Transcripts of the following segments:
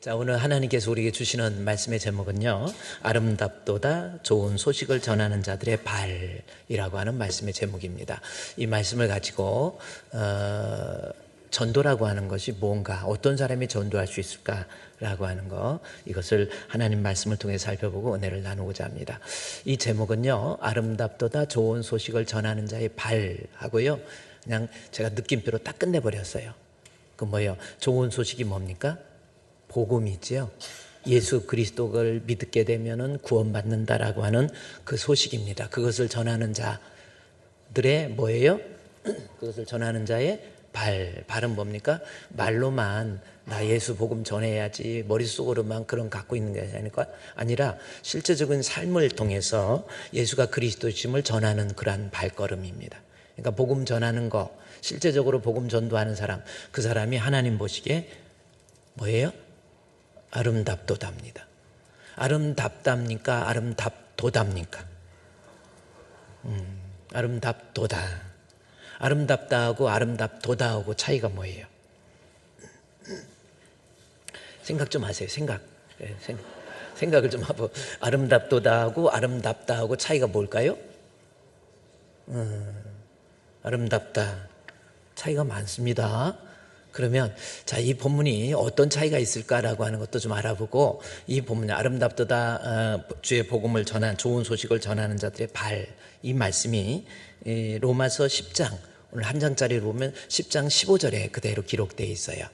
자, 오늘 하나님께서 우리에게 주시는 말씀의 제목은요, 아름답도다 좋은 소식을 전하는 자들의 발이라고 하는 말씀의 제목입니다. 이 말씀을 가지고 전도라고 하는 것이 뭔가, 어떤 사람이 전도할 수 있을까라고 하는 거, 이것을 하나님 말씀을 통해 살펴보고 은혜를 나누고자 합니다. 이 제목은요, 아름답도다 좋은 소식을 전하는 자의 발하고요, 그냥 제가 느낌표로 딱 끝내버렸어요. 그 뭐예요? 좋은 소식이 뭡니까? 복음이지요. 예수 그리스도를 믿게 되면은 구원받는다라고 하는 그 소식입니다. 그것을 전하는 자들의 뭐예요? 그것을 전하는 자의 발은 뭡니까? 말로만 나 예수 복음 전해야지 머릿속으로만 그런 갖고 있는 게 아니라 실제적인 삶을 통해서 예수가 그리스도심을 전하는 그러한 발걸음입니다. 그러니까 복음 전하는 거, 실제적으로 복음 전도하는 사람, 그 사람이 하나님 보시기에 뭐예요? 아름답도답니다. 아름답답니까? 아름답도답니까? 아름답도다. 아름답다하고 아름답도다하고 차이가 뭐예요? 생각 좀 하세요. 생각을 좀 하고. 아름답도다하고 아름답다하고 차이가 뭘까요? 아름답다. 차이가 많습니다. 그러면 자, 이 본문이 어떤 차이가 있을까라고 하는 것도 좀 알아보고, 이 본문이 아름답도다 주의 복음을 전한 좋은 소식을 전하는 자들의 발, 이 말씀이 로마서 10장, 오늘 한 장짜리로 보면 10장 15절에 그대로 기록되어 있어요.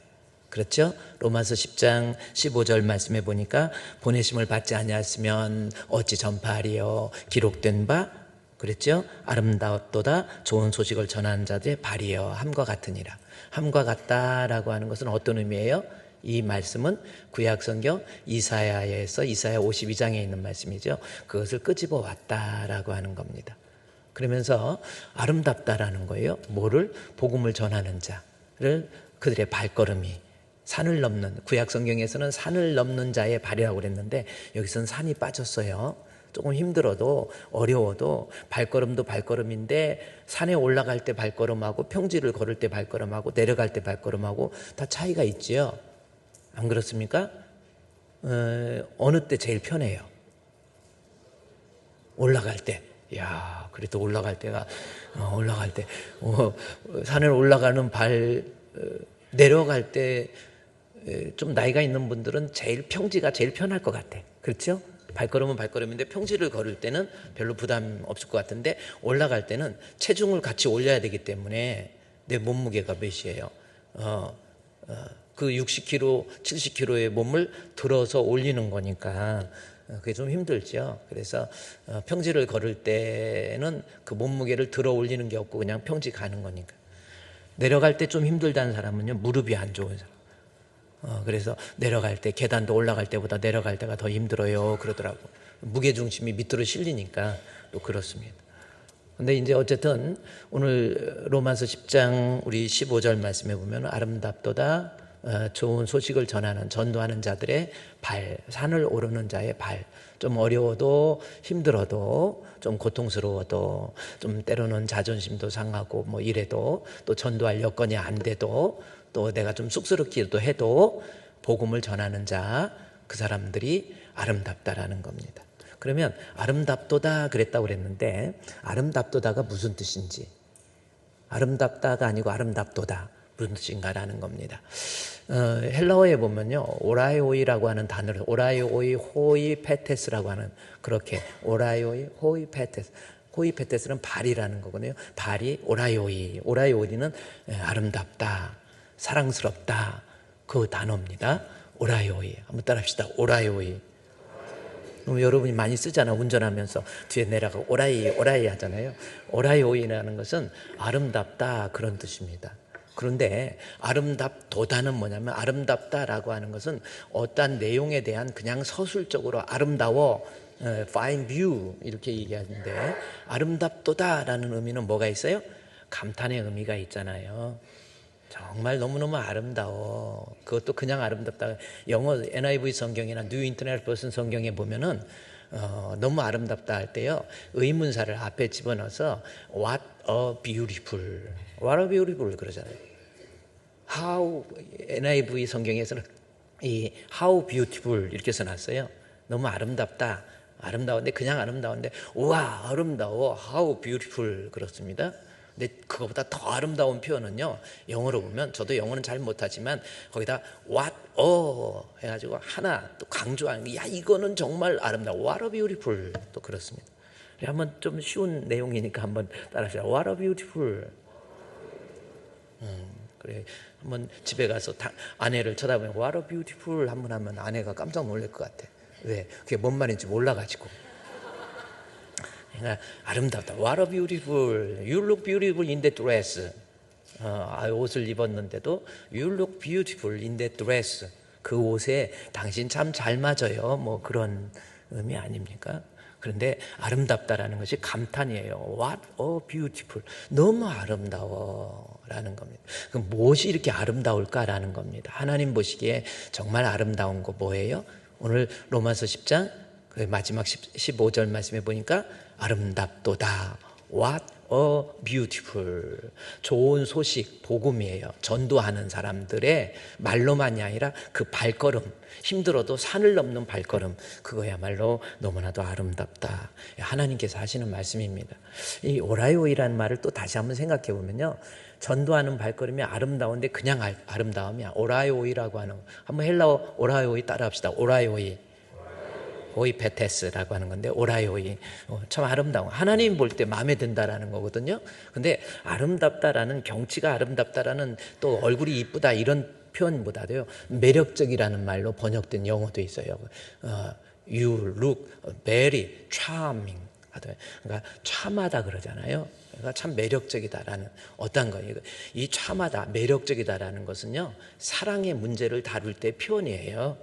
그렇죠? 로마서 10장 15절 말씀에 보니까 보내심을 받지 아니하였으면 어찌 전파하리요? 기록된 바 그랬죠? 아름답도다 좋은 소식을 전하는 자들의 발이여 함과 같으니라. 함과 같다라고 하는 것은 어떤 의미예요? 이 말씀은 구약성경 이사야에서 이사야 52장에 있는 말씀이죠. 그것을 끄집어 왔다라고 하는 겁니다. 그러면서 아름답다라는 거예요. 뭐를? 복음을 전하는 자를, 그들의 발걸음이 산을 넘는, 구약성경에서는 산을 넘는 자의 발이라고 그랬는데 여기서는 산이 빠졌어요. 조금 힘들어도 어려워도 발걸음도 발걸음인데, 산에 올라갈 때 발걸음하고 평지를 걸을 때 발걸음하고 내려갈 때 발걸음하고 다 차이가 있지요. 안 그렇습니까? 어느 때 제일 편해요? 올라갈 때. 야, 그래도 올라갈 때 산을 올라가는 발, 내려갈 때 좀 나이가 있는 분들은 평지가 제일 편할 것 같아. 그렇죠? 발걸음은 발걸음인데 평지를 걸을 때는 별로 부담 없을 것 같은데, 올라갈 때는 체중을 같이 올려야 되기 때문에, 내 몸무게가 몇이에요? 그 60kg, 70kg의 몸을 들어서 올리는 거니까 그게 좀 힘들죠. 그래서 평지를 걸을 때는 그 몸무게를 들어 올리는 게 없고 그냥 평지 가는 거니까. 내려갈 때 좀 힘들다는 사람은요, 무릎이 안 좋은 사람. 그래서 내려갈 때, 계단도 올라갈 때보다 내려갈 때가 더 힘들어요 그러더라고. 무게중심이 밑으로 실리니까 또 그렇습니다. 근데 이제 어쨌든 오늘 로마서 10장 우리 15절 말씀해 보면 아름답도다 좋은 소식을 전하는, 전도하는 자들의 발, 산을 오르는 자의 발. 좀 어려워도 힘들어도 좀 고통스러워도 좀 때로는 자존심도 상하고 뭐 이래도, 또 전도할 여건이 안 돼도, 또 내가 좀 쑥스럽기도 해도 복음을 전하는 자, 그 사람들이 아름답다라는 겁니다. 그러면 아름답도다 그랬다고 그랬는데, 아름답도다가 무슨 뜻인지, 아름답다가 아니고 아름답도다 무슨 뜻인가라는 겁니다. 헬라어에 보면요, 오라이오이라고 하는 단어를, 오라이오이 호이 페테스라고 하는, 그렇게 오라이오이 호이 페테스, 호이 페테스는 발이라는 거거든요. 발이 오라이오이는 아름답다, 사랑스럽다, 그 단어입니다. 오라이오이. 한번 따라합시다. 오라이오이. 그럼 여러분이 많이 쓰잖아. 운전하면서 뒤에 내려가고 오라이 하잖아요. 오라이오이라는 것은 아름답다, 그런 뜻입니다. 그런데 아름답도다는 뭐냐면, 아름답다라고 하는 것은 어떠한 내용에 대한 그냥 서술적으로 아름다워, fine view 이렇게 얘기하는데, 아름답도다라는 의미는 뭐가 있어요? 감탄의 의미가 있잖아요. 정말 너무너무 아름다워. 그것도 그냥 아름답다. 영어 NIV 성경이나 뉴 인터내셔널 버전 성경에 보면은 너무 아름답다 할 때요, 의문사를 앞에 집어넣어서 What a beautiful, What a beautiful 그러잖아요. How NIV 성경에서는 이 how beautiful 이렇게 써놨어요. 너무 아름답다. 아름다운데 그냥 아름다운데 우와 아름다워 how beautiful 그렇습니다. 근데 그거보다 더 아름다운 표현은요, 영어로 보면, 저도 영어는 잘 못하지만 거기다 what 해가지고 하나 또 강조하는 게, 야 이거는 정말 아름다워, what a beautiful, 또 그렇습니다. 한번 좀 쉬운 내용이니까 한번 따라하세요. what a beautiful. 그래, 한번 집에 가서 아내를 쳐다보면 what a beautiful 한번 하면 아내가 깜짝 놀랄 것 같아. 왜? 그게 뭔 말인지 몰라가지고. 그러니까 아름답다. What a beautiful. You look beautiful in that dress. 옷을 입었는데도 You look beautiful in that dress. 그 옷에 당신 참 잘 맞아요. 뭐 그런 의미 아닙니까? 그런데 아름답다라는 것이 감탄이에요. What a beautiful. 너무 아름다워라는 겁니다. 그럼 무엇이 이렇게 아름다울까라는 겁니다. 하나님 보시기에 정말 아름다운 거 뭐예요? 오늘 로마서 10장 그 마지막 15절 말씀해 보니까 아름답도다. What a beautiful. 좋은 소식, 복음이에요. 전도하는 사람들의 말로만이 아니라 그 발걸음, 힘들어도 산을 넘는 발걸음, 그거야말로 너무나도 아름답다. 하나님께서 하시는 말씀입니다. 이 오라이오이라는 말을 또 다시 한번 생각해 보면요, 전도하는 발걸음이 아름다운데 그냥 아름다움이야. 오라이오이라고 하는, 한번 헬라어 오라이오이 따라합시다. 오라이오이. 오이페테스라고 하는 건데, 오라이오이. 참 아름다운, 하나님 볼 때 마음에 든다라는 거거든요. 근데 아름답다라는, 경치가 아름답다라는, 또 얼굴이 이쁘다 이런 표현보다도요, 매력적이라는 말로 번역된 영어도 있어요. You look very charming. 그러니까 참하다 그러잖아요. 그러니까 참 매력적이다라는 어떤 거예요. 이 참하다, 매력적이다라는 것은요, 사랑의 문제를 다룰 때 표현이에요.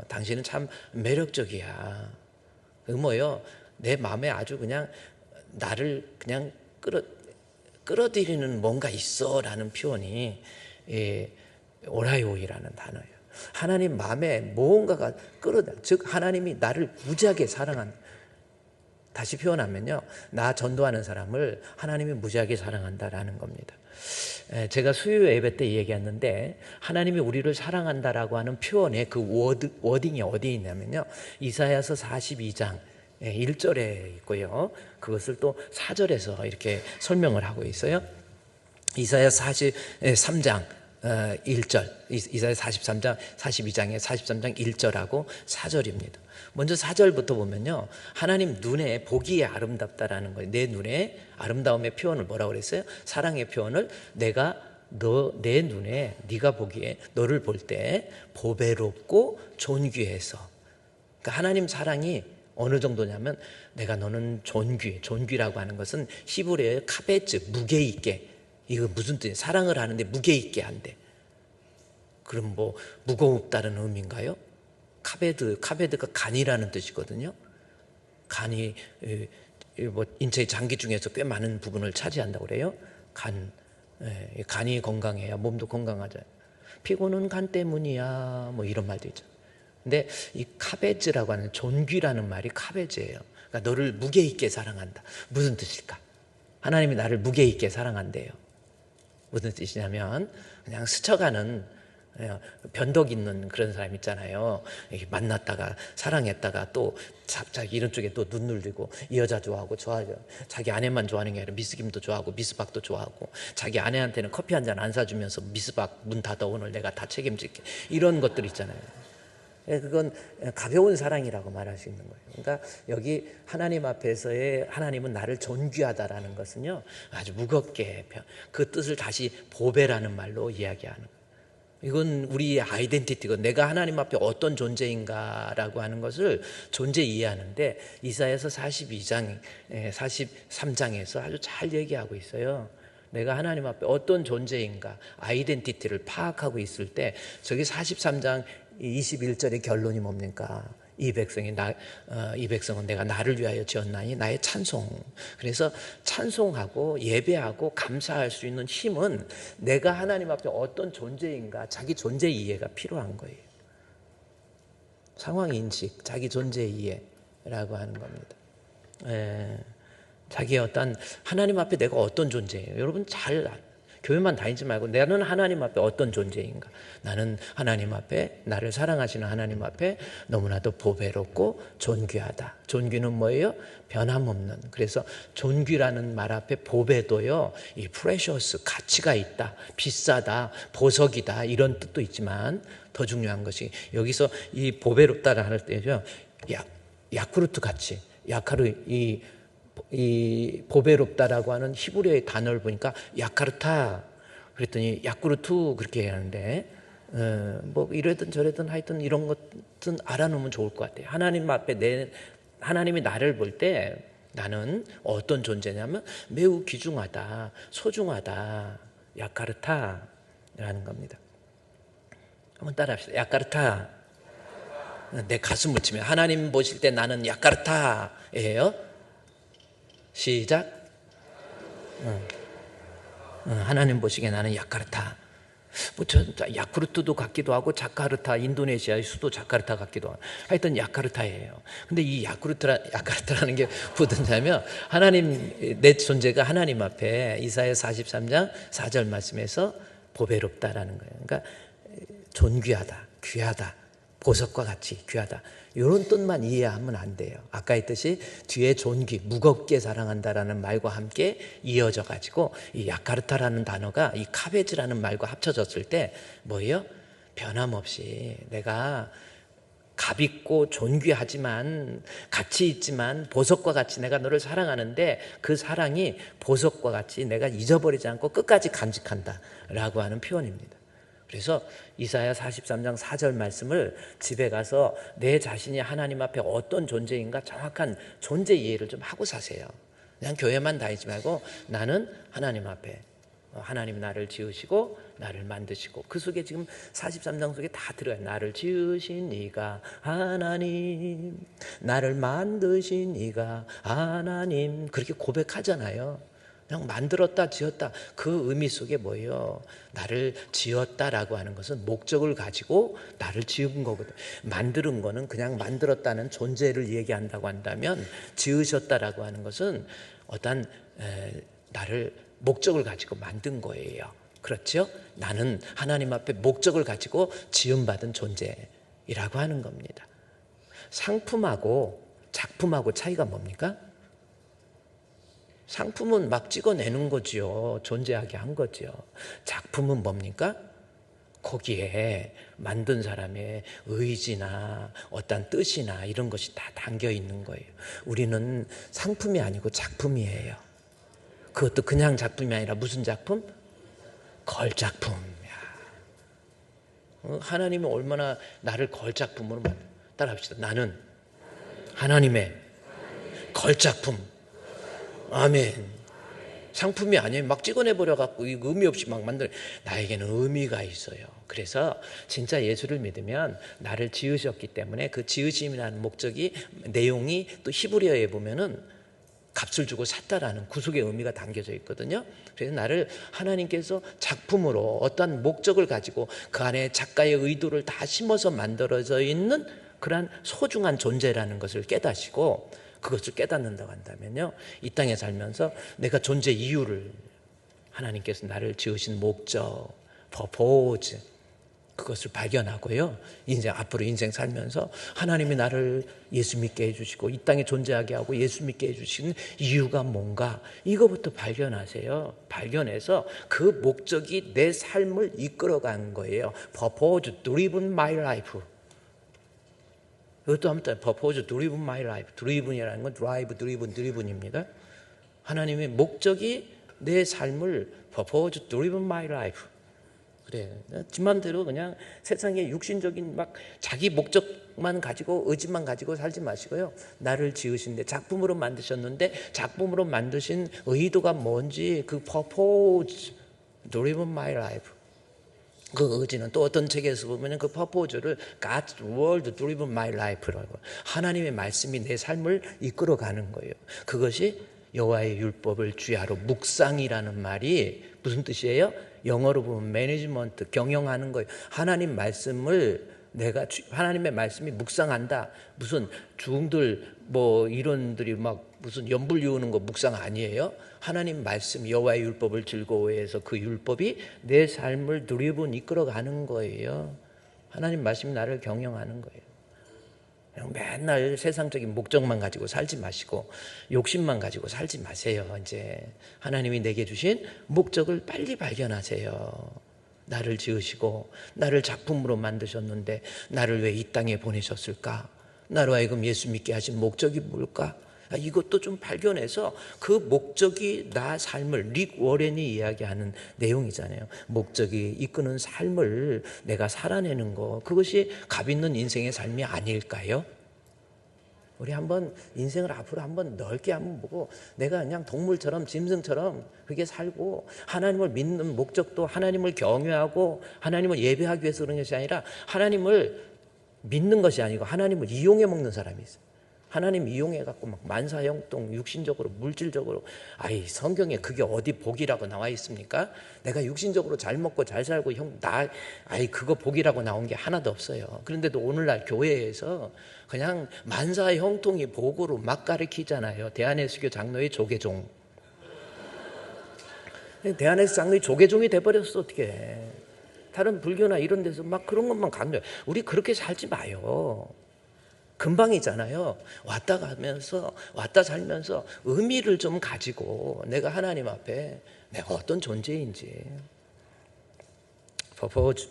당신은 참 매력적이야. 뭐요? 내 마음에 아주 그냥 나를 그냥 끌어들이는 뭔가 있어라는 표현이 오라이오이라는 단어예요. 하나님 마음에 뭔가가 즉 하나님이 나를 무지하게 사랑한. 다시 표현하면요, 나 전도하는 사람을 하나님이 무지하게 사랑한다라는 겁니다. 제가 수요 예배 때 얘기했는데, 하나님이 우리를 사랑한다라고 하는 표현의 그 워딩이 어디에 있냐면요, 이사야서 42장 1절에 있고요, 그것을 또 4절에서 이렇게 설명을 하고 있어요. 이사야 43장 1절, 이사야 43장 42장에 43장 1절하고 4절입니다. 먼저 4절부터 보면요, 하나님 눈에 보기에 아름답다라는 거예요. 내 눈에 아름다움의 표현을 뭐라고 그랬어요? 사랑의 표현을, 내가 내 눈에, 네가 보기에, 너를 볼 때 보배롭고 존귀해서. 그러니까 하나님 사랑이 어느 정도냐면, 내가 너는 존귀라고 하는 것은 히브리어의 카베츠, 무게 있게. 이거 무슨 뜻이에요? 사랑을 하는데 무게 있게 한대. 그럼 뭐 무겁다는 의미인가요? 카베드가 간이라는 뜻이거든요. 간이 뭐 인체의 장기 중에서 꽤 많은 부분을 차지한다고 그래요. 간이 건강해야 몸도 건강하잖아요. 피곤은 간 때문이야, 뭐 이런 말도 있죠. 근데 이 카베즈라고 하는, 존귀라는 말이 카베즈예요. 그러니까 너를 무게 있게 사랑한다. 무슨 뜻일까? 하나님이 나를 무게 있게 사랑한대요. 무슨 뜻이냐면, 그냥 스쳐가는 변덕 있는 그런 사람 있잖아요. 만났다가 사랑했다가 또 갑자기 이런 쪽에 또 눈 눌리고, 이 여자 좋아하고 좋아하죠. 자기 아내만 좋아하는 게 아니라 미스김도 좋아하고 미스박도 좋아하고, 자기 아내한테는 커피 한 잔 안 사주면서 미스박 문 닫아, 오늘 내가 다 책임질게, 이런 것들 있잖아요. 그건 가벼운 사랑이라고 말할 수 있는 거예요. 그러니까 여기 하나님 앞에서의, 하나님은 나를 존귀하다라는 것은요, 아주 무겁게 그 뜻을 다시 보배라는 말로 이야기하는 거예요. 이건 우리의 아이덴티티고, 내가 하나님 앞에 어떤 존재인가라고 하는 것을 존재 이해하는데, 이사야서 42장, 43장에서 아주 잘 얘기하고 있어요. 내가 하나님 앞에 어떤 존재인가, 아이덴티티를 파악하고 있을 때, 저기 43장 21절의 결론이 뭡니까? 이 백성은 내가 나를 위하여 지었나니 나의 찬송. 그래서 찬송하고 예배하고 감사할 수 있는 힘은, 내가 하나님 앞에 어떤 존재인가, 자기 존재 이해가 필요한 거예요. 상황 인식, 자기 존재 이해라고 하는 겁니다. 자기의 어떤, 하나님 앞에 내가 어떤 존재예요? 여러분 잘 교회만 다니지 말고 나는 하나님 앞에 어떤 존재인가? 나는 하나님 앞에, 나를 사랑하시는 하나님 앞에 너무나도 보배롭고 존귀하다. 존귀는 뭐예요? 변함없는. 그래서 존귀라는 말 앞에 보배도요, 이 precious, 가치가 있다, 비싸다, 보석이다, 이런 뜻도 있지만 더 중요한 것이 여기서 이 보배롭다를 할 때죠, 야쿠르트 같이, 이 보배롭다라고 하는 히브리어의 단어를 보니까 야카르타, 그랬더니 야쿠르트 그렇게 하는데, 뭐 이러든 저러든 하여튼 이런 것은 알아놓으면 좋을 것 같아요. 하나님 앞에 하나님이 나를 볼 때 나는 어떤 존재냐면 매우 귀중하다, 소중하다, 야카르타라는 겁니다. 한번 따라합시다. 야카르타. 내 가슴을 치면 하나님 보실 때 나는 야카르타예요. 시작. 하나님 보시기에 나는 야카르타. 뭐 야쿠르트도 같기도 하고 자카르타, 인도네시아의 수도 자카르타 같기도 하고, 하여튼 야카르타예요. 근데 이 야카르타라는 게 무엇이냐면 하나님, 내 존재가 하나님 앞에 이사야 43장 4절 말씀에서 보배롭다라는 거예요. 그러니까 존귀하다, 귀하다, 보석과 같이 귀하다, 이런 뜻만 이해하면 안 돼요. 아까 했듯이 뒤에 존귀, 무겁게 사랑한다라는 말과 함께 이어져 가지고 이 야카르타라는 단어가 이 카베즈라는 말과 합쳐졌을 때 뭐예요? 변함없이 내가 값있고 존귀하지만 가치 있지만 보석과 같이 내가 너를 사랑하는데 그 사랑이 보석과 같이 내가 잊어버리지 않고 끝까지 간직한다라고 하는 표현입니다. 그래서 이사야 43장 4절 말씀을 집에 가서 내 자신이 하나님 앞에 어떤 존재인가 정확한 존재 이해를 좀 하고 사세요. 그냥 교회만 다니지 말고 나는 하나님 앞에, 하나님 나를 지으시고 나를 만드시고, 그 속에 지금 43장 속에 다 들어요. 나를 지으신 이가 하나님, 나를 만드신 이가 하나님, 그렇게 고백하잖아요. 그냥 만들었다 지었다, 그 의미 속에 뭐예요? 나를 지었다라고 하는 것은 목적을 가지고 나를 지은 거거든. 만드는 거는 그냥 만들었다는 존재를 얘기한다고 한다면, 지으셨다라고 하는 것은 어떤 나를 목적을 가지고 만든 거예요. 그렇죠? 나는 하나님 앞에 목적을 가지고 지음받은 존재이라고 하는 겁니다. 상품하고 작품하고 차이가 뭡니까? 상품은 막 찍어내는 거지요. 존재하게 한 거지요. 작품은 뭡니까? 거기에 만든 사람의 의지나 어떤 뜻이나 이런 것이 다 담겨 있는 거예요. 우리는 상품이 아니고 작품이에요. 그것도 그냥 작품이 아니라 무슨 작품? 걸작품. 하나님이 얼마나 나를 걸작품으로 따라합시다. 나는 하나님의 걸작품. 아멘. 상품이 아니에요. 막 찍어내버려갖고 의미 없이 막 만들. 나에게는 의미가 있어요. 그래서 진짜 예수를 믿으면 나를 지으셨기 때문에 그 지으심이라는 목적이, 내용이 또 히브리어에 보면은 값을 주고 샀다라는 구속의 의미가 담겨져 있거든요. 그래서 나를 하나님께서 작품으로 어떠한 목적을 가지고 그 안에 작가의 의도를 다 심어서 만들어져 있는 그러한 소중한 존재라는 것을 깨닫고, 그것을 깨닫는다고 한다면요, 이 땅에 살면서 내가 존재 이유를, 하나님께서 나를 지으신 목적, purpose, 그것을 발견하고요, 앞으로 인생 살면서 하나님이 나를 예수 믿게 해주시고 이 땅에 존재하게 하고 예수 믿게 해주시는 이유가 뭔가, 이거부터 발견하세요. 발견해서 그 목적이 내 삶을 이끌어가는 거예요. purpose driven my life. 이것도 한번 purpose driven my life. driven이라는 건 drive, driven입니다. 하나님의 목적이 내 삶을 purpose driven my life. 그래, 지 맘대로 그냥 세상에 육신적인 막 자기 목적만 가지고 의지만 가지고 살지 마시고요. 나를 지으신데 작품으로 만드셨는데 작품으로 만드신 의도가 뭔지, 그 purpose driven my life. 그 의지는 또 어떤 책에서 보면 그 purpose를 God's word driven my life라고, 하나님의 말씀이 내 삶을 이끌어가는 거예요. 그것이 여호와의 율법을 주야로 묵상이라는 말이 무슨 뜻이에요? 영어로 보면 매니지먼트, 경영하는 거예요. 하나님 말씀을 내가 하나님의 말씀이 묵상한다. 무슨 중들 뭐 이론들이 막 무슨 연불 이우는 거 묵상 아니에요. 하나님 말씀 여호와의 율법을 즐거워해서 그 율법이 내 삶을 누리분 이끌어가는 거예요. 하나님 말씀이 나를 경영하는 거예요. 그냥 맨날 세상적인 목적만 가지고 살지 마시고 욕심만 가지고 살지 마세요. 이제 하나님이 내게 주신 목적을 빨리 발견하세요. 나를 지으시고 나를 작품으로 만드셨는데 나를 왜 이 땅에 보내셨을까? 나로 하여금 예수 믿게 하신 목적이 뭘까? 이것도 좀 발견해서 그 목적이 나 삶을 릭 워렌이 이야기하는 내용이잖아요. 목적이 이끄는 삶을 내가 살아내는 거, 그것이 값 있는 인생의 삶이 아닐까요? 우리 한번 인생을 앞으로 한번 넓게 한번 보고 내가 그냥 동물처럼 짐승처럼 그렇게 살고 하나님을 믿는 목적도 하나님을 경외하고 하나님을 예배하기 위해서 그런 것이 아니라 하나님을 믿는 것이 아니고 하나님을 이용해 먹는 사람이 있어요. 하나님 이용해 갖고 막 만사형통 육신적으로 물질적으로 성경에 그게 어디 복이라고 나와 있습니까? 내가 육신적으로 잘 먹고 잘 살고 그거 복이라고 나온 게 하나도 없어요. 그런데도 오늘날 교회에서 그냥 만사형통이 복으로 막 가르치잖아요. 대한예수교 장로의 조계종. 대한예수 장로의 조계종이 돼버렸어. 어떻게 다른 불교나 이런 데서 막 그런 것만 강조해. 우리 그렇게 살지 마요. 금방이잖아요. 왔다 가면서 왔다 살면서 의미를 좀 가지고 내가 하나님 앞에 내가 어떤 존재인지 purpose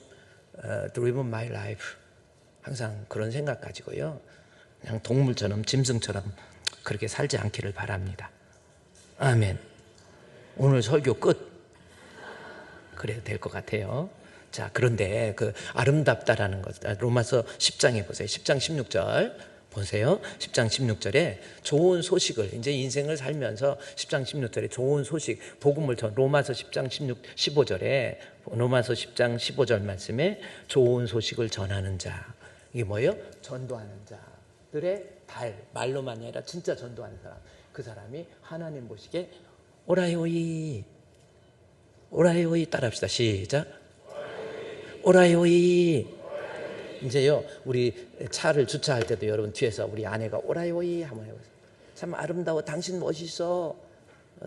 driven my life 항상 그런 생각 가지고요. 그냥 동물처럼 짐승처럼 그렇게 살지 않기를 바랍니다. 아멘. 오늘 설교 끝. 그래도 될 것 같아요. 자, 그런데 그 아름답다라는 것, 로마서 10장에 보세요. 10장 16절 보세요. 10장 16절에 좋은 소식을, 이제 인생을 살면서 10장 16절에 좋은 소식, 복음을 로마서 10장 15절에 로마서 10장 15절 말씀에 좋은 소식을 전하는 자. 이게 뭐예요? 전도하는 자들의 말로만이 아니라 진짜 전도하는 사람. 그 사람이 하나님 보시기에 오라이오이 따라합시다. 시작. 오라이오이. 이제요, 우리 차를 주차할 때도 여러분 뒤에서 우리 아내가 오라이오이 한번 해보세요. 참 아름다워. 당신 멋있어.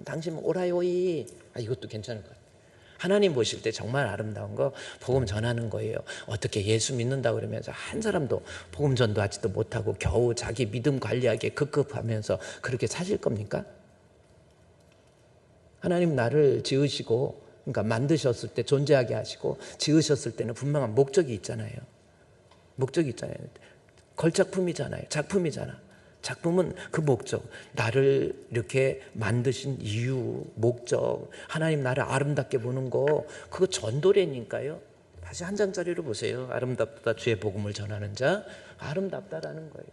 당신 오라이오이. 이것도 괜찮을 것 같아요. 하나님 보실 때 정말 아름다운 거 복음 전하는 거예요. 어떻게 예수 믿는다 그러면서 한 사람도 복음 전도하지도 못하고 겨우 자기 믿음 관리하기에 급급하면서 그렇게 사실 겁니까? 하나님 나를 지으시고 그러니까 만드셨을 때 존재하게 하시고 지으셨을 때는 분명한 목적이 있잖아요. 목적이 있잖아요. 걸작품이잖아요. 작품이잖아. 작품은 그 목적, 나를 이렇게 만드신 이유, 목적, 하나님 나를 아름답게 보는 거, 그거 전도래니까요. 다시 한 장짜리로 보세요. 아름답다 주의 복음을 전하는 자, 아름답다라는 거예요.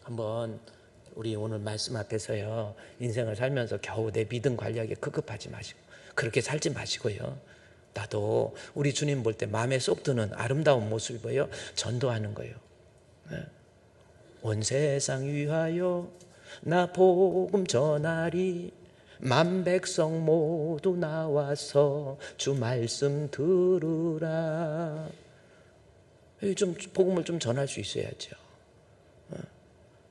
한번 우리 오늘 말씀 앞에서요, 인생을 살면서 겨우 내 믿음 관리하기에 급급하지 마시고 그렇게 살지 마시고요. 나도 우리 주님 볼 때 마음에 쏙 드는 아름다운 모습이 뭐예요? 전도하는 거예요. 온 세상 위하여 나 복음 전하리 만 백성 모두 나와서 주 말씀 들으라. 좀 복음을 좀 전할 수 있어야죠.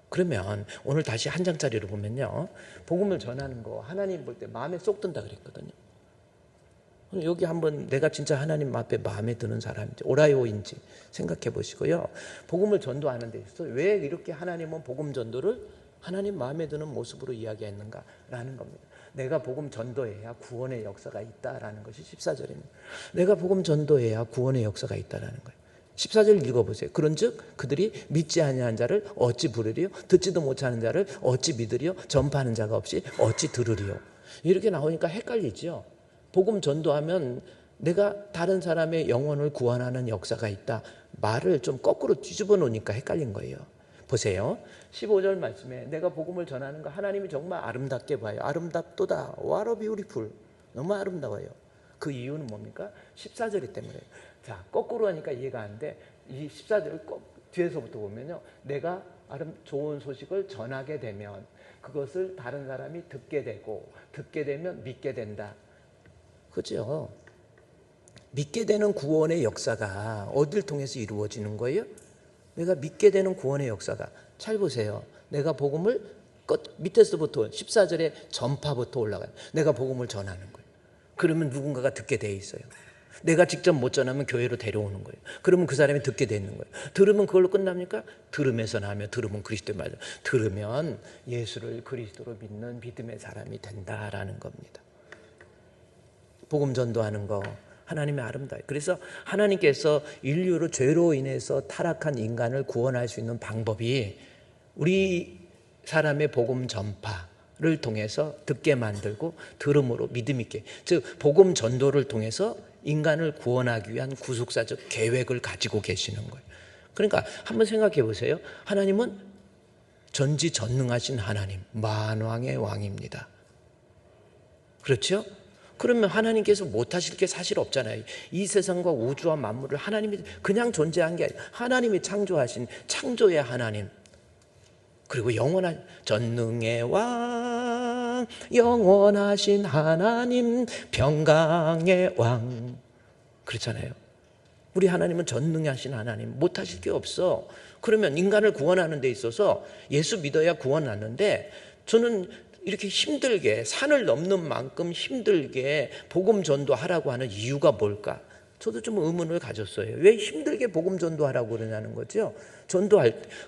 그러면 오늘 다시 한 장짜리로 보면요, 복음을 전하는 거 하나님 볼 때 마음에 쏙 든다 그랬거든요. 여기 한번 내가 진짜 하나님 앞에 마음에 드는 사람인지 오라이오인지 생각해 보시고요. 복음을 전도하는 데 있어서 왜 이렇게 하나님은 복음 전도를 하나님 마음에 드는 모습으로 이야기했는가라는 겁니다. 내가 복음 전도해야 구원의 역사가 있다라는 것이 14절입니다. 내가 복음 전도해야 구원의 역사가 있다라는 거예요. 14절 읽어보세요. 그런즉 그들이 믿지 아니하는 자를 어찌 부르리요? 듣지도 못하는 자를 어찌 믿으리요? 전파하는 자가 없이 어찌 들으리요? 이렇게 나오니까 헷갈리죠. 복음 전도하면 내가 다른 사람의 영혼을 구원하는 역사가 있다. 말을 좀 거꾸로 뒤집어 놓으니까 헷갈린 거예요. 보세요. 15절 말씀에 내가 복음을 전하는 거 하나님이 정말 아름답게 봐요. 아름답도다. What a beautiful. 너무 아름다워요. 그 이유는 뭡니까? 14절이 때문에. 자, 거꾸로 하니까 이해가 안 돼. 이 14절 뒤에서부터 보면요. 내가 좋은 소식을 전하게 되면 그것을 다른 사람이 듣게 되고 듣게 되면 믿게 된다. 그죠? 믿게 되는 구원의 역사가 어딜 통해서 이루어지는 거예요? 내가 믿게 되는 구원의 역사가, 잘 보세요. 내가 복음을 밑에서부터 14절에 전파부터 올라가요. 내가 복음을 전하는 거예요. 그러면 누군가가 듣게 돼 있어요. 내가 직접 못 전하면 교회로 데려오는 거예요. 그러면 그 사람이 듣게 되는 거예요. 들으면 그걸로 끝납니까? 들음에서 나면 들으면 그리스도의 말. 들으면 예수를 그리스도로 믿는 믿음의 사람이 된다라는 겁니다. 복음 전도하는 거 하나님의 아름다워요. 그래서 하나님께서 인류로 죄로 인해서 타락한 인간을 구원할 수 있는 방법이 우리 사람의 복음 전파를 통해서 듣게 만들고 들음으로 믿음 있게, 즉 복음 전도를 통해서 인간을 구원하기 위한 구속사적 계획을 가지고 계시는 거예요. 그러니까 한번 생각해 보세요. 하나님은 전지전능하신 하나님, 만왕의 왕입니다. 그렇죠? 그러면 하나님께서 못하실 게 사실 없잖아요. 이 세상과 우주와 만물을 하나님이 그냥 존재한 게 아니라 하나님이 창조하신 창조의 하나님, 그리고 영원한 전능의 왕, 영원하신 하나님, 평강의 왕, 그렇잖아요. 우리 하나님은 전능하신 하나님, 못하실 게 없어. 그러면 인간을 구원하는 데 있어서 예수 믿어야 구원 났는데, 저는 이렇게 힘들게 산을 넘는 만큼 힘들게 복음 전도하라고 하는 이유가 뭘까? 저도 좀 의문을 가졌어요. 왜 힘들게 복음 전도하라고 그러냐는 거죠.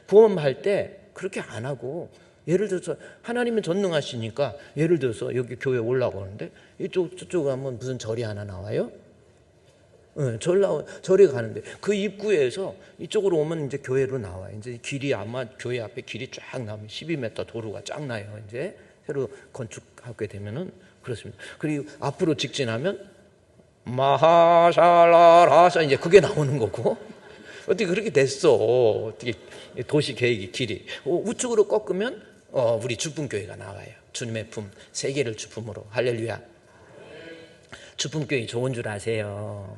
구원할 때 그렇게 안 하고, 예를 들어서 하나님은 전능하시니까, 예를 들어서 여기 교회 올라오는데 저쪽 가면 무슨 절이 하나 나와요? 절에 가는데 그 입구에서 이쪽으로 오면 이제 교회로 나와요. 이제 길이 아마 교회 앞에 길이 쫙 나면 12m 도로가 쫙 나요. 이제 새로 건축하게 되면은 그렇습니다. 그리고 앞으로 직진하면 마하샬라라사, 이제 그게 나오는 거고. 어떻게 그렇게 됐어? 어떻게 도시 계획이 길이 우측으로 꺾으면 우리 주품교회가 나와요. 주님의 품, 세계를 주품으로. 할렐루야. 주품교회 좋은 줄 아세요.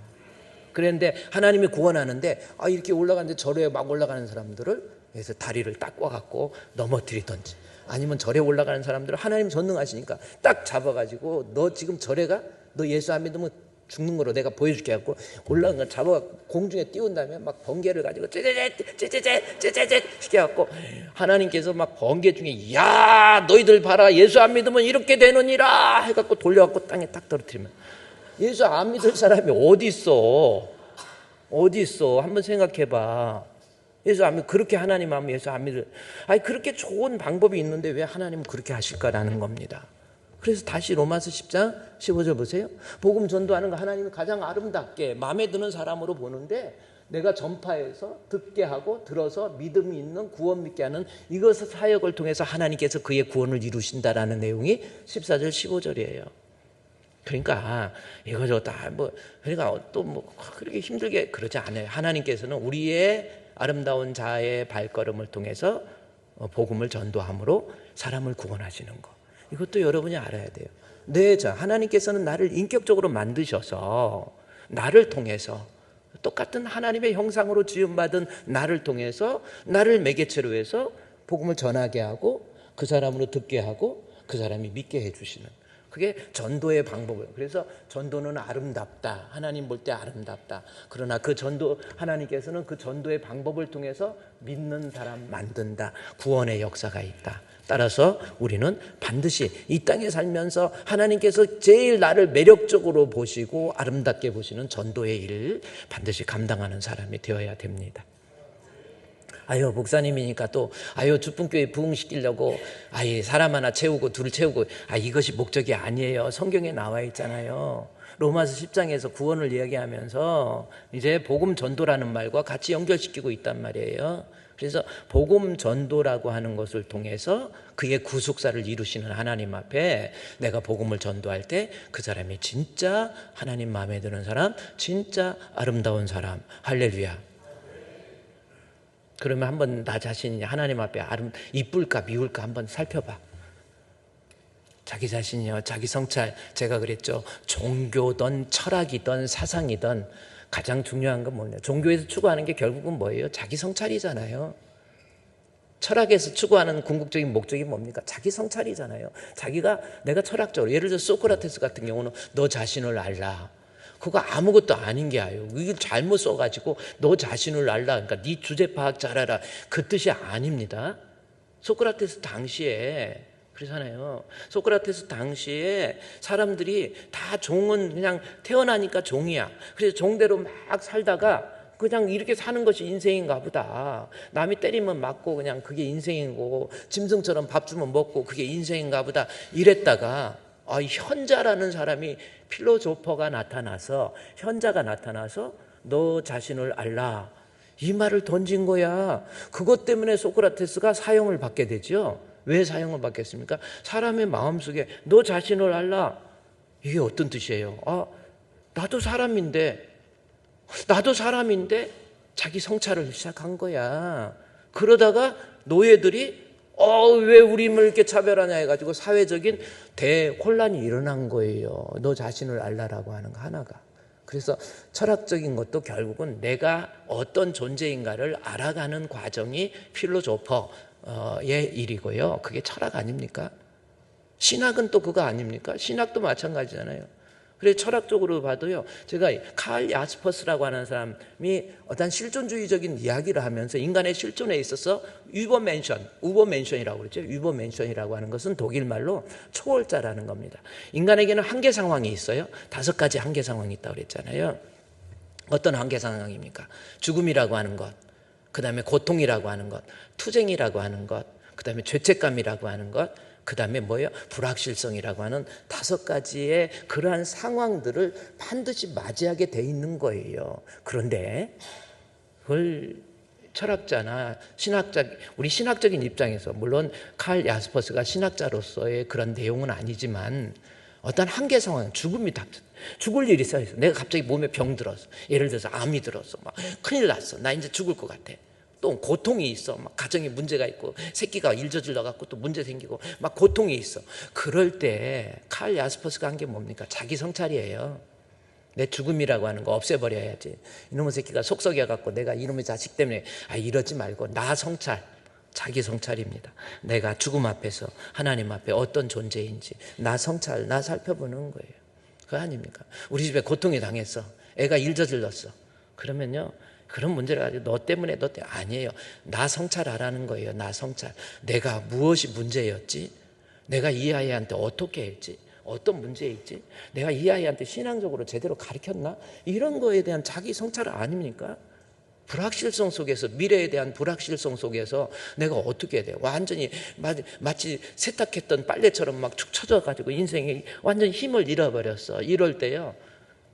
그런데 하나님이 구원하는데 이렇게 올라가는데 절에 막 올라가는 사람들을 그래서 다리를 딱 꽈갖고 넘어뜨리든지, 아니면 절에 올라가는 사람들을 하나님 전능하시니까 딱 잡아가지고 너 지금 절에 가? 너 예수 안 믿으면 죽는 거로 내가 보여줄게 하고 올라간 걸 잡아 공중에 띄운 다음에 막 번개를 가지고 째째째 시켜갖고 하나님께서 막 번개 중에 야 너희들 봐라 예수 안 믿으면 이렇게 되느니라 해갖고 돌려갖고 땅에 딱 떨어뜨리면, 예수 안 믿을 사람이 어디 있어? 한번 생각해봐. 예수 안 믿, 그렇게 하나님 하면 예수 안 믿을, 그렇게 좋은 방법이 있는데 왜 하나님은 그렇게 하실까라는 겁니다. 그래서 다시 로마서 10장 15절 보세요. 복음 전도하는 거 하나님이 가장 아름답게 마음에 드는 사람으로 보는데, 내가 전파해서 듣게 하고 들어서 믿음이 있는 구원 믿게 하는 이것의 사역을 통해서 하나님께서 그의 구원을 이루신다라는 내용이 14절 15절이에요. 그러니까 이거저 다 그러니까 또 그렇게 힘들게 그러지 않아요. 하나님께서는 우리의 아름다운 자의 발걸음을 통해서 복음을 전도함으로 사람을 구원하시는 거, 이것도 여러분이 알아야 돼요. 하나님께서는 나를 인격적으로 만드셔서 나를 통해서 똑같은 하나님의 형상으로 지음받은 나를 통해서 나를 매개체로 해서 복음을 전하게 하고 그 사람으로 듣게 하고 그 사람이 믿게 해주시는, 그게 전도의 방법이에요. 그래서 전도는 아름답다. 하나님 볼 때 아름답다. 그러나 그 전도, 하나님께서는 그 전도의 방법을 통해서 믿는 사람 만든다. 구원의 역사가 있다. 따라서 우리는 반드시 이 땅에 살면서 하나님께서 제일 나를 매력적으로 보시고 아름답게 보시는 전도의 일을 반드시 감당하는 사람이 되어야 됩니다. 목사님이니까 또 주품교회 부흥시키려고 사람 하나 채우고 둘을 채우고 이것이 목적이 아니에요. 성경에 나와 있잖아요. 로마서 10장에서 구원을 이야기하면서 이제 복음 전도라는 말과 같이 연결시키고 있단 말이에요. 그래서 복음 전도라고 하는 것을 통해서 그의 구속사를 이루시는 하나님 앞에 내가 복음을 전도할 때 그 사람이 진짜 하나님 마음에 드는 사람, 진짜 아름다운 사람. 할렐루야. 그러면 한번 나 자신이 하나님 앞에 이쁠까 미울까 한번 살펴봐. 자기 자신이요, 자기 성찰. 제가 그랬죠. 종교든 철학이든 사상이든 가장 중요한 건 뭐냐, 종교에서 추구하는 게 결국은 뭐예요? 자기 성찰이잖아요. 철학에서 추구하는 궁극적인 목적이 뭡니까? 자기 성찰이잖아요. 내가 철학적으로, 예를 들어 소크라테스 같은 경우는 너 자신을 알라. 그거 아무것도 아닌 게 아니에요. 이걸 잘못 써가지고 너 자신을 알라, 그러니까 네 주제 파악 잘하라, 그 뜻이 아닙니다. 소크라테스 당시에 그러잖아요. 소크라테스 당시에 사람들이 다 종은 그냥 태어나니까 종이야. 그래서 종대로 막 살다가 그냥 이렇게 사는 것이 인생인가 보다. 남이 때리면 맞고 그냥 그게 인생이고, 짐승처럼 밥 주면 먹고 그게 인생인가 보다 이랬다가 현자라는 사람이, 필로소퍼가 나타나서, 현자가 나타나서 너 자신을 알라, 이 말을 던진 거야. 그것 때문에 소크라테스가 사형을 받게 되죠. 왜 사형을 받겠습니까? 사람의 마음속에 너 자신을 알라, 이게 어떤 뜻이에요? 나도 사람인데 자기 성찰을 시작한 거야. 그러다가 노예들이 왜 우리를 이렇게 차별하냐 해가지고 사회적인 대혼란이 일어난 거예요. 너 자신을 알라라고 하는 거 하나가. 그래서 철학적인 것도 결국은 내가 어떤 존재인가를 알아가는 과정이 필로소퍼의 일이고요. 그게 철학 아닙니까? 신학은 또 그거 아닙니까? 신학도 마찬가지잖아요. 그래서 철학적으로 봐도요, 제가 칼 야스퍼스라고 하는 사람이 어떤 실존주의적인 이야기를 하면서 인간의 실존에 있어서 우버멘션이라고 그러죠. 우버멘션이라고 하는 것은 독일 말로 초월자라는 겁니다. 인간에게는 한계 상황이 있어요. 5가지 한계 상황이 있다고 그랬잖아요. 어떤 한계 상황입니까? 죽음이라고 하는 것, 그 다음에 고통이라고 하는 것, 투쟁이라고 하는 것, 그 다음에 죄책감이라고 하는 것, 그 다음에 뭐예요? 불확실성이라고 하는 5가지의 그러한 상황들을 반드시 맞이하게 돼 있는 거예요. 그런데 그걸 철학자나 우리 신학적인 입장에서, 물론 칼 야스퍼스가 신학자로서의 그런 내용은 아니지만, 어떤 한계 상황, 죽을 일이 있어. 내가 갑자기 몸에 병 들었어. 예를 들어서 암이 들었어. 막 큰일 났어. 나 이제 죽을 것 같아. 또 고통이 있어. 막 가정에 문제가 있고, 새끼가 일저질러 갖고 또 문제 생기고, 막 고통이 있어. 그럴 때 칼 야스퍼스가 한 게 뭡니까? 자기 성찰이에요. 내 죽음이라고 하는 거 없애버려야지. 이놈의 새끼가 속썩여 갖고 내가 이놈의 자식 때문에 이러지 말고 나 성찰, 자기 성찰입니다. 내가 죽음 앞에서 하나님 앞에 어떤 존재인지 나 성찰, 나 살펴보는 거예요. 그거 아닙니까? 우리 집에 고통이 당했어. 애가 일저질렀어. 그러면요, 그런 문제를 가지고 너 때문에 아니에요. 나 성찰하라는 거예요. 나 성찰. 내가 무엇이 문제였지? 내가 이 아이한테 어떻게 했지? 어떤 문제있지? 내가 이 아이한테 신앙적으로 제대로 가르쳤나? 이런 거에 대한 자기 성찰 아닙니까? 불확실성 속에서, 미래에 대한 불확실성 속에서 내가 어떻게 해야 돼요? 완전히 마치 세탁했던 빨래처럼 막 축 처져가지고 인생이 완전히 힘을 잃어버렸어. 이럴 때요,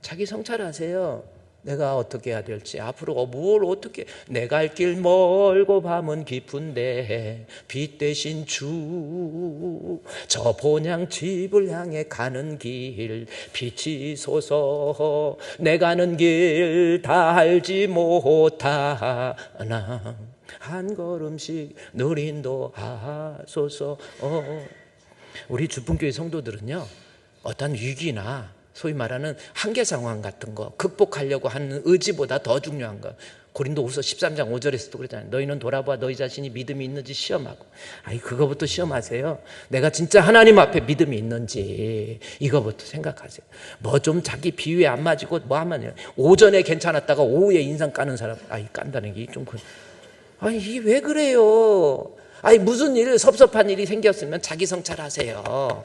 자기 성찰하세요. 내가 어떻게 해야 될지, 앞으로 뭘 어떻게, 내가 갈 길 멀고 밤은 깊은데 빛 대신 주, 저 본향 집을 향해 가는 길 비치소서. 내 가는 길 다 알지 못하나 한 걸음씩 늘 인도하소서. 우리 주품교회 성도들은요, 어떤 위기나 소위 말하는 한계 상황 같은 거 극복하려고 하는 의지보다 더 중요한 거, 고린도후서 13장 5절에서도 그랬잖아요. 너희는 돌아봐 너희 자신이 믿음이 있는지 시험하고. 그거부터 시험하세요. 내가 진짜 하나님 앞에 믿음이 있는지 이거부터 생각하세요. 뭐 좀 자기 비유에 안 맞고 뭐 하면 오전에 괜찮았다가 오후에 인상 까는 사람, 깐다는 게 좀 이게 왜 그래요? 무슨 일, 섭섭한 일이 생겼으면 자기 성찰하세요.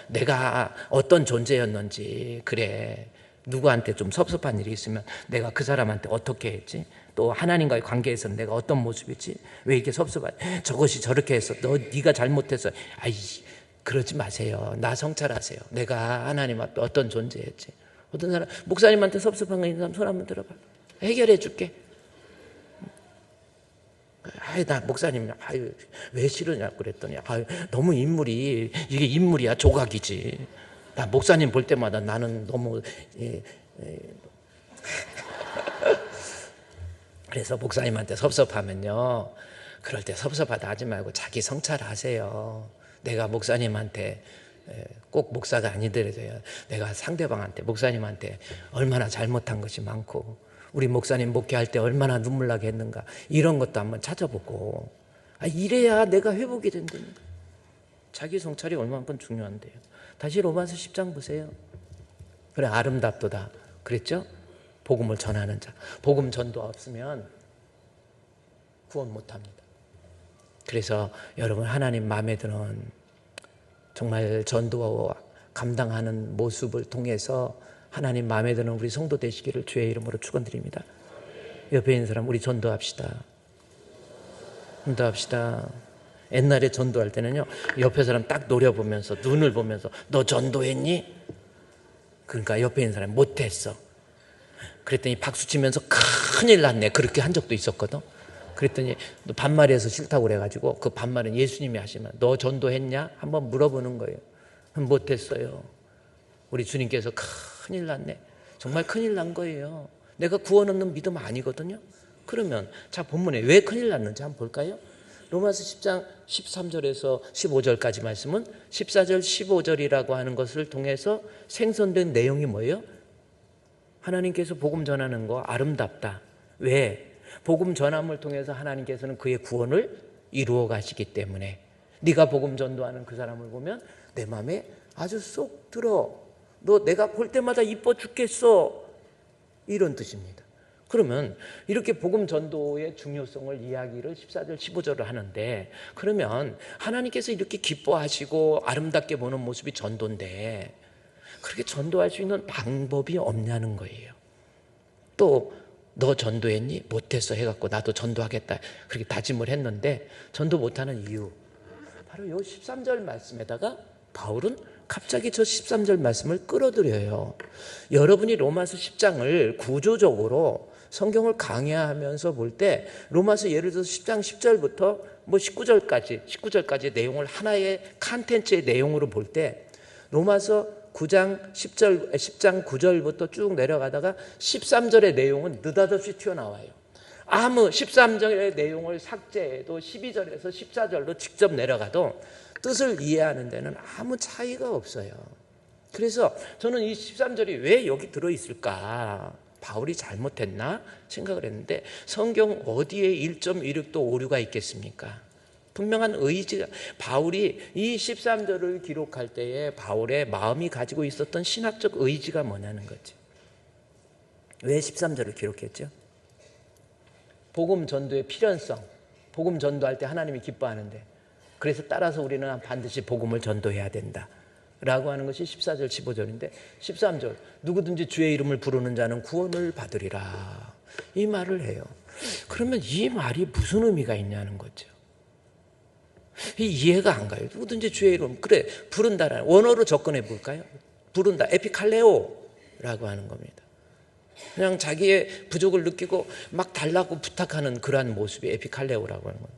내가 어떤 존재였는지, 그래, 누구한테 좀 섭섭한 일이 있으면 내가 그 사람한테 어떻게 했지? 또 하나님과의 관계에서는 내가 어떤 모습이지? 왜 이렇게 섭섭하지? 저것이 저렇게 해서 네가 잘못해서. 그러지 마세요. 나 성찰하세요. 내가 하나님 앞에 어떤 존재였지? 어떤 사람, 목사님한테 섭섭한 거 있는 사람 손 한번 들어봐. 해결해 줄게. 나 목사님, 왜 싫으냐고 그랬더니, 너무 이게 인물이야, 조각이지. 나 목사님 볼 때마다 나는 너무, 그래서 목사님한테 섭섭하면요, 그럴 때 섭섭하다 하지 말고 자기 성찰하세요. 내가 목사님한테, 꼭 목사가 아니더라도요, 내가 상대방한테, 목사님한테 얼마나 잘못한 것이 많고, 우리 목사님 목회할 때 얼마나 눈물 나게 했는가, 이런 것도 한번 찾아보고, 이래야 내가 회복이 된다니까. 자기 성찰이 얼마나 중요한데요. 다시 로마서 10장 보세요. 그래 아름답도다 그랬죠? 복음을 전하는 자. 복음 전도 없으면 구원 못합니다. 그래서 여러분 하나님 마음에 드는 정말 전도 감당하는 모습을 통해서 하나님 마음에 드는 우리 성도 되시기를 주의 이름으로 축원드립니다. 옆에 있는 사람 우리 전도합시다. 전도합시다. 옛날에 전도할 때는요 옆에 사람 딱 노려보면서 눈을 보면서 너 전도했니? 그러니까 옆에 있는 사람이 못했어. 그랬더니 박수치면서 큰일 났네 그렇게 한 적도 있었거든. 그랬더니 너 반말해서 싫다고 그래가지고 그 반말은 예수님이 하시면 너 전도했냐? 한번 물어보는 거예요. 못했어요. 우리 주님께서 큰일 났네. 정말 큰일 난 거예요. 내가 구원 얻는 믿음 아니거든요. 그러면 자 본문에 왜 큰일 났는지 한번 볼까요? 로마서 10장 13절에서 15절까지 말씀은 14절 15절이라고 하는 것을 통해서 생성된 내용이 뭐예요? 하나님께서 복음 전하는 거 아름답다. 왜? 복음 전함을 통해서 하나님께서는 그의 구원을 이루어 가시기 때문에 네가 복음 전도하는 그 사람을 보면 내 마음에 아주 쏙 들어. 너 내가 볼 때마다 이뻐 죽겠어. 이런 뜻입니다. 그러면 이렇게 복음 전도의 중요성을 이야기를 14절 15절을 하는데 그러면 하나님께서 이렇게 기뻐하시고 아름답게 보는 모습이 전도인데 그렇게 전도할 수 있는 방법이 없냐는 거예요. 또 너 전도했니? 못했어 해갖고 나도 전도하겠다 그렇게 다짐을 했는데 전도 못하는 이유 바로 이 13절 말씀에다가 바울은 갑자기 저 13절 말씀을 끌어들여요. 여러분이 로마서 10장을 구조적으로 성경을 강해하면서 볼 때 로마서 예를 들어서 10장 10절부터 뭐 19절까지 내용을 하나의 컨텐츠의 내용으로 볼 때 로마서 10장 9절부터 쭉 내려가다가 13절의 내용은 느닷없이 튀어나와요. 아무 13절의 내용을 삭제해도 12절에서 14절로 직접 내려가도 뜻을 이해하는 데는 아무 차이가 없어요. 그래서 저는 이 13절이 왜 여기 들어있을까? 바울이 잘못했나? 생각을 했는데 성경 어디에 1.16도 오류가 있겠습니까? 분명한 의지가 바울이 이 13절을 기록할 때에 바울의 마음이 가지고 있었던 신학적 의지가 뭐냐는 거지. 왜 13절을 기록했죠? 복음 전도의 필연성, 복음 전도할 때 하나님이 기뻐하는데 그래서 따라서 우리는 반드시 복음을 전도해야 된다 라고 하는 것이 14절 15절인데 13절 누구든지 주의 이름을 부르는 자는 구원을 받으리라 이 말을 해요. 그러면 이 말이 무슨 의미가 있냐는 거죠. 이해가 안 가요. 누구든지 주의 이름 그래 부른다라는 원어로 접근해 볼까요? 부른다 에피칼레오라고 하는 겁니다. 그냥 자기의 부족을 느끼고 막 달라고 부탁하는 그러한 모습이 에피칼레오라고 하는 겁니다.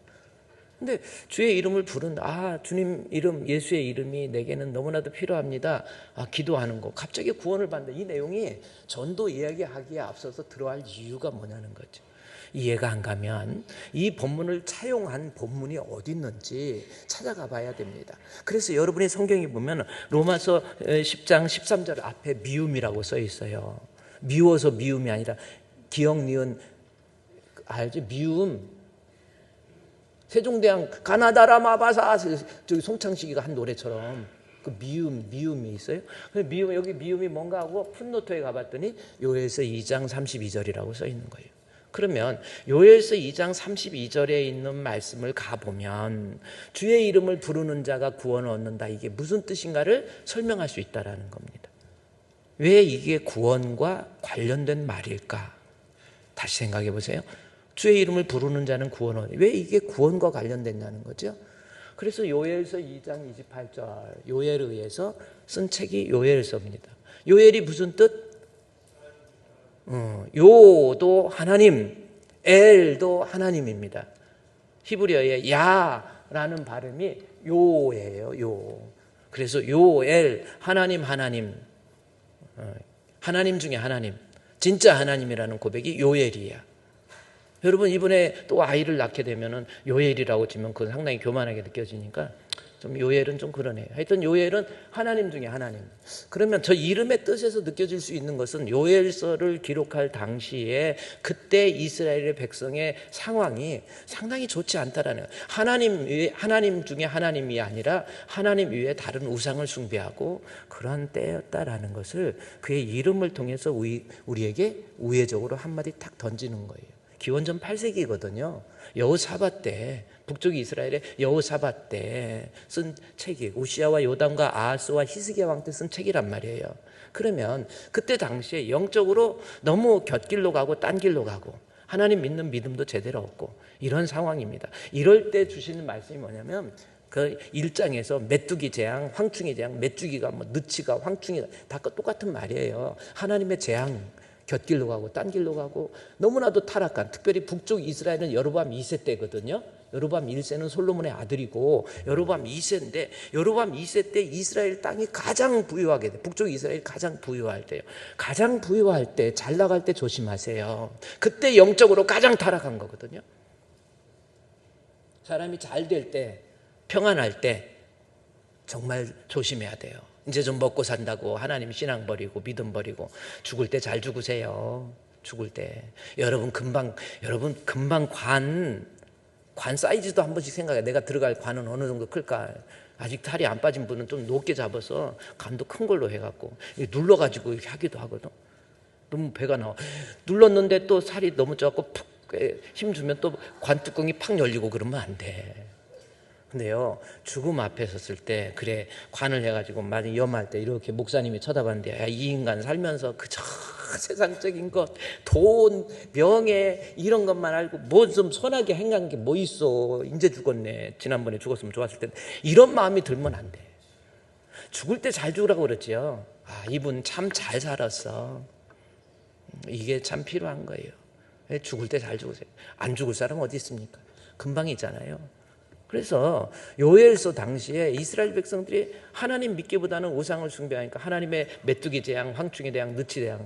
근데 주의 이름을 부른다. 주님 이름 예수의 이름이 내게는 너무나도 필요합니다. 기도하는 거 갑자기 구원을 받는다. 이 내용이 전도 이야기하기에 앞서서 들어갈 이유가 뭐냐는 거죠. 이해가 안 가면 이 본문을 차용한 본문이 어디 있는지 찾아가 봐야 됩니다. 그래서 여러분이 성경에 보면 로마서 10장 13절 앞에 미움이라고 써 있어요. 미워서 미움이 아니라 기억 니은 알죠? 미움. 세종대왕 가나다라 마바사 저기 송창식이가 한 노래처럼 그 미움이 있어요. 미움 여기 미움이 뭔가 하고 풋노트에 가봤더니 요엘서 2장 32절이라고 써 있는 거예요. 그러면 요엘서 2장 32절에 있는 말씀을 가보면 주의 이름을 부르는 자가 구원을 얻는다. 이게 무슨 뜻인가를 설명할 수 있다는 겁니다. 왜 이게 구원과 관련된 말일까? 다시 생각해 보세요. 주의 이름을 부르는 자는 구원을 얻는다. 왜 이게 구원과 관련됐냐는 거죠. 그래서 요엘서 2장 28절 요엘에 의해서 쓴 책이 요엘서입니다. 요엘이 무슨 뜻? 요도 하나님, 엘도 하나님입니다. 히브리어의 야라는 발음이 요예요. 요. 그래서 요엘 하나님 하나님 중에 하나님 진짜 하나님이라는 고백이 요엘이야. 여러분 이번에 또 아이를 낳게 되면은 요엘이라고 치면 그건 상당히 교만하게 느껴지니까 좀 요엘은 좀 그러네요. 하여튼 요엘은 하나님 중에 하나님. 그러면 저 이름의 뜻에서 느껴질 수 있는 것은 요엘서를 기록할 당시에 그때 이스라엘의 백성의 상황이 상당히 좋지 않다라는 거예요. 하나님 중에 하나님이 아니라 하나님 위에 다른 우상을 숭배하고 그런 때였다라는 것을 그의 이름을 통해서 우리에게 우회적으로 한마디 탁 던지는 거예요. 기원전 8세기거든요. 여호사밧 때, 북쪽 이스라엘의 여호사밧 때 쓴 책이 우시아와 요담과 아하스와 히스기야 왕 때 쓴 책이란 말이에요. 그러면 그때 당시에 영적으로 너무 곁길로 가고 딴 길로 가고 하나님 믿는 믿음도 제대로 없고 이런 상황입니다. 이럴 때 주시는 말씀이 뭐냐면 그 1장에서 메뚜기 재앙, 황충이 재앙, 메뚜기가 뭐 느치가 황충이가 다 똑같은 말이에요. 하나님의 재앙, 곁길로 가고 딴 길로 가고 너무나도 타락한, 특별히 북쪽 이스라엘은 여로보암 2세 때거든요. 여로보암 1세는 솔로몬의 아들이고 여로보암 2세인데 여로보암 2세 때 이스라엘 땅이 가장 부유하게 돼. 북쪽 이스라엘이 가장 부유할 때요. 가장 부유할 때, 잘 나갈 때 조심하세요. 그때 영적으로 가장 타락한 거거든요. 사람이 잘 될 때, 평안할 때 정말 조심해야 돼요. 이제 좀 먹고 산다고 하나님 신앙 버리고 믿음 버리고 죽을 때 잘 죽으세요. 죽을 때 여러분 금방 관 사이즈도 한 번씩 생각해. 내가 들어갈 관은 어느 정도 클까? 아직 살이 안 빠진 분은 좀 높게 잡아서 관도 큰 걸로 해갖고 눌러가지고 이렇게 하기도 하거든. 너무 배가 나와. 눌렀는데 또 살이 너무 적고 푹 힘 주면 또 관 뚜껑이 팍 열리고 그러면 안 돼. 근데요, 죽음 앞에 섰을 때, 그래, 관을 해가지고, 많이 염할 때, 이렇게 목사님이 쳐다봤는데, 야, 이 인간 살면서 그저 세상적인 것, 돈, 명예, 이런 것만 알고, 뭐 좀 선하게 행한 게 뭐 있어. 이제 죽었네. 지난번에 죽었으면 좋았을 텐데. 이런 마음이 들면 안 돼. 죽을 때 잘 죽으라고 그랬지요. 아, 이분 참 잘 살았어. 이게 참 필요한 거예요. 죽을 때 잘 죽으세요. 안 죽을 사람 어디 있습니까? 금방이잖아요. 그래서 요엘서 당시에 이스라엘 백성들이 하나님 믿기보다는 우상을 숭배하니까 하나님의 메뚜기 재앙, 황충의 재앙, 느치 재앙,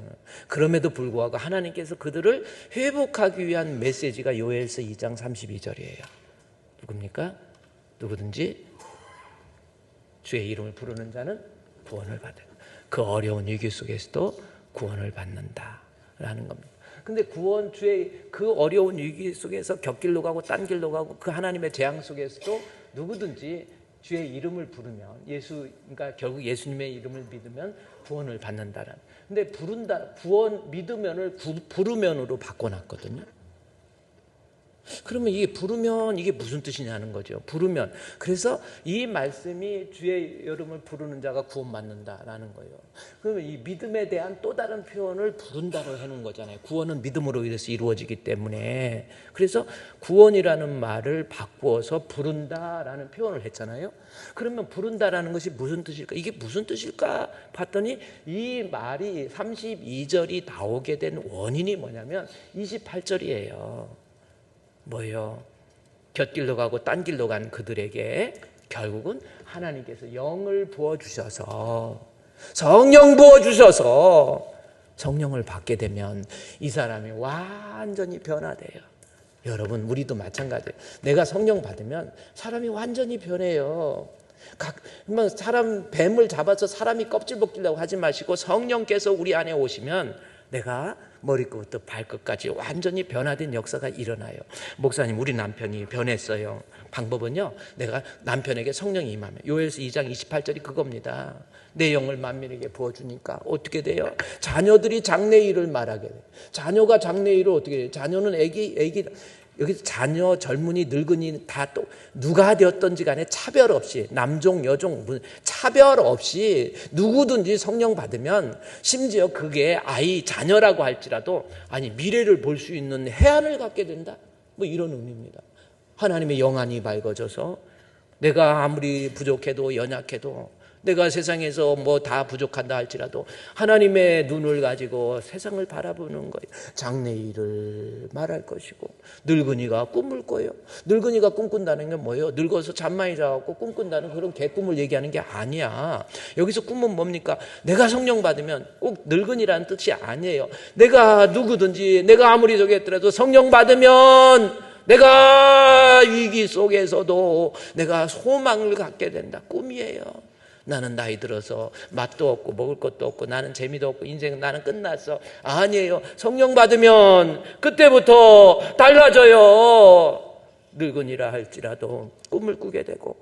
그럼에도 불구하고 하나님께서 그들을 회복하기 위한 메시지가 요엘서 2장 32절이에요. 누굽니까? 누구든지 주의 이름을 부르는 자는 구원을 받아요. 그 어려운 위기 속에서도 구원을 받는다라는 겁니다. 근데 주의 그 어려운 위기 속에서 곁길로 가고 딴 길로 가고 그 하나님의 재앙 속에서도 누구든지 주의 이름을 부르면 그러니까 결국 예수님의 이름을 믿으면 구원을 받는다라는. 근데 믿으면을 부르면으로 바꿔놨거든요. 그러면 이게 부르면 이게 무슨 뜻이냐는 거죠. 부르면. 그래서 이 말씀이 주의 이름을 부르는 자가 구원받는다라는 거예요. 그러면 이 믿음에 대한 또 다른 표현을 부른다로 해놓은 거잖아요. 구원은 믿음으로 인해서 이루어지기 때문에. 그래서 구원이라는 말을 바꾸어서 부른다라는 표현을 했잖아요. 그러면 부른다라는 것이 무슨 뜻일까? 이게 무슨 뜻일까? 봤더니 이 말이 32절이 나오게 된 원인이 뭐냐면 28절이에요. 뭐요? 곁길로 가고 딴 길로 간 그들에게 결국은 하나님께서 영을 부어주셔서 성령 부어주셔서 성령을 받게 되면 이 사람이 완전히 변화돼요. 여러분 우리도 마찬가지예요. 내가 성령 받으면 사람이 완전히 변해요. 사람 뱀을 잡아서 사람이 껍질 벗기려고 하지 마시고 성령께서 우리 안에 오시면 내가 머리끝부터 발끝까지 완전히 변화된 역사가 일어나요. 목사님 우리 남편이 변했어요. 방법은요, 내가 남편에게 성령이 임하면 요엘서 2장 28절이 그겁니다. 내 영을 만민에게 부어주니까 어떻게 돼요? 자녀들이 장래일을 말하게 돼요. 자녀가 장래일을 어떻게 돼요? 자녀는 애기 여기서 자녀, 젊은이, 늙은이 다 또 누가 되었던지 간에 차별 없이 남종, 여종 차별 없이 누구든지 성령 받으면 심지어 그게 아이, 자녀라고 할지라도 미래를 볼 수 있는 해안을 갖게 된다. 뭐 이런 의미입니다. 하나님의 영안이 밝아져서 내가 아무리 부족해도 연약해도 내가 세상에서 뭐 다 부족한다 할지라도 하나님의 눈을 가지고 세상을 바라보는 거예요. 장래일을 말할 것이고 늙은이가 꿈을 꿔요. 늙은이가 꿈꾼다는 게 뭐예요? 늙어서 잠많이 자고 꿈꾼다는 그런 개꿈을 얘기하는 게 아니야. 여기서 꿈은 뭡니까? 내가 성령 받으면 꼭 늙은이라는 뜻이 아니에요. 내가 누구든지 내가 아무리 저기 했더라도 성령 받으면 내가 위기 속에서도 내가 소망을 갖게 된다. 꿈이에요. 나는 나이 들어서 맛도 없고 먹을 것도 없고 나는 재미도 없고 인생 나는 끝났어. 아니에요. 성령 받으면 그때부터 달라져요. 늙은이라 할지라도 꿈을 꾸게 되고.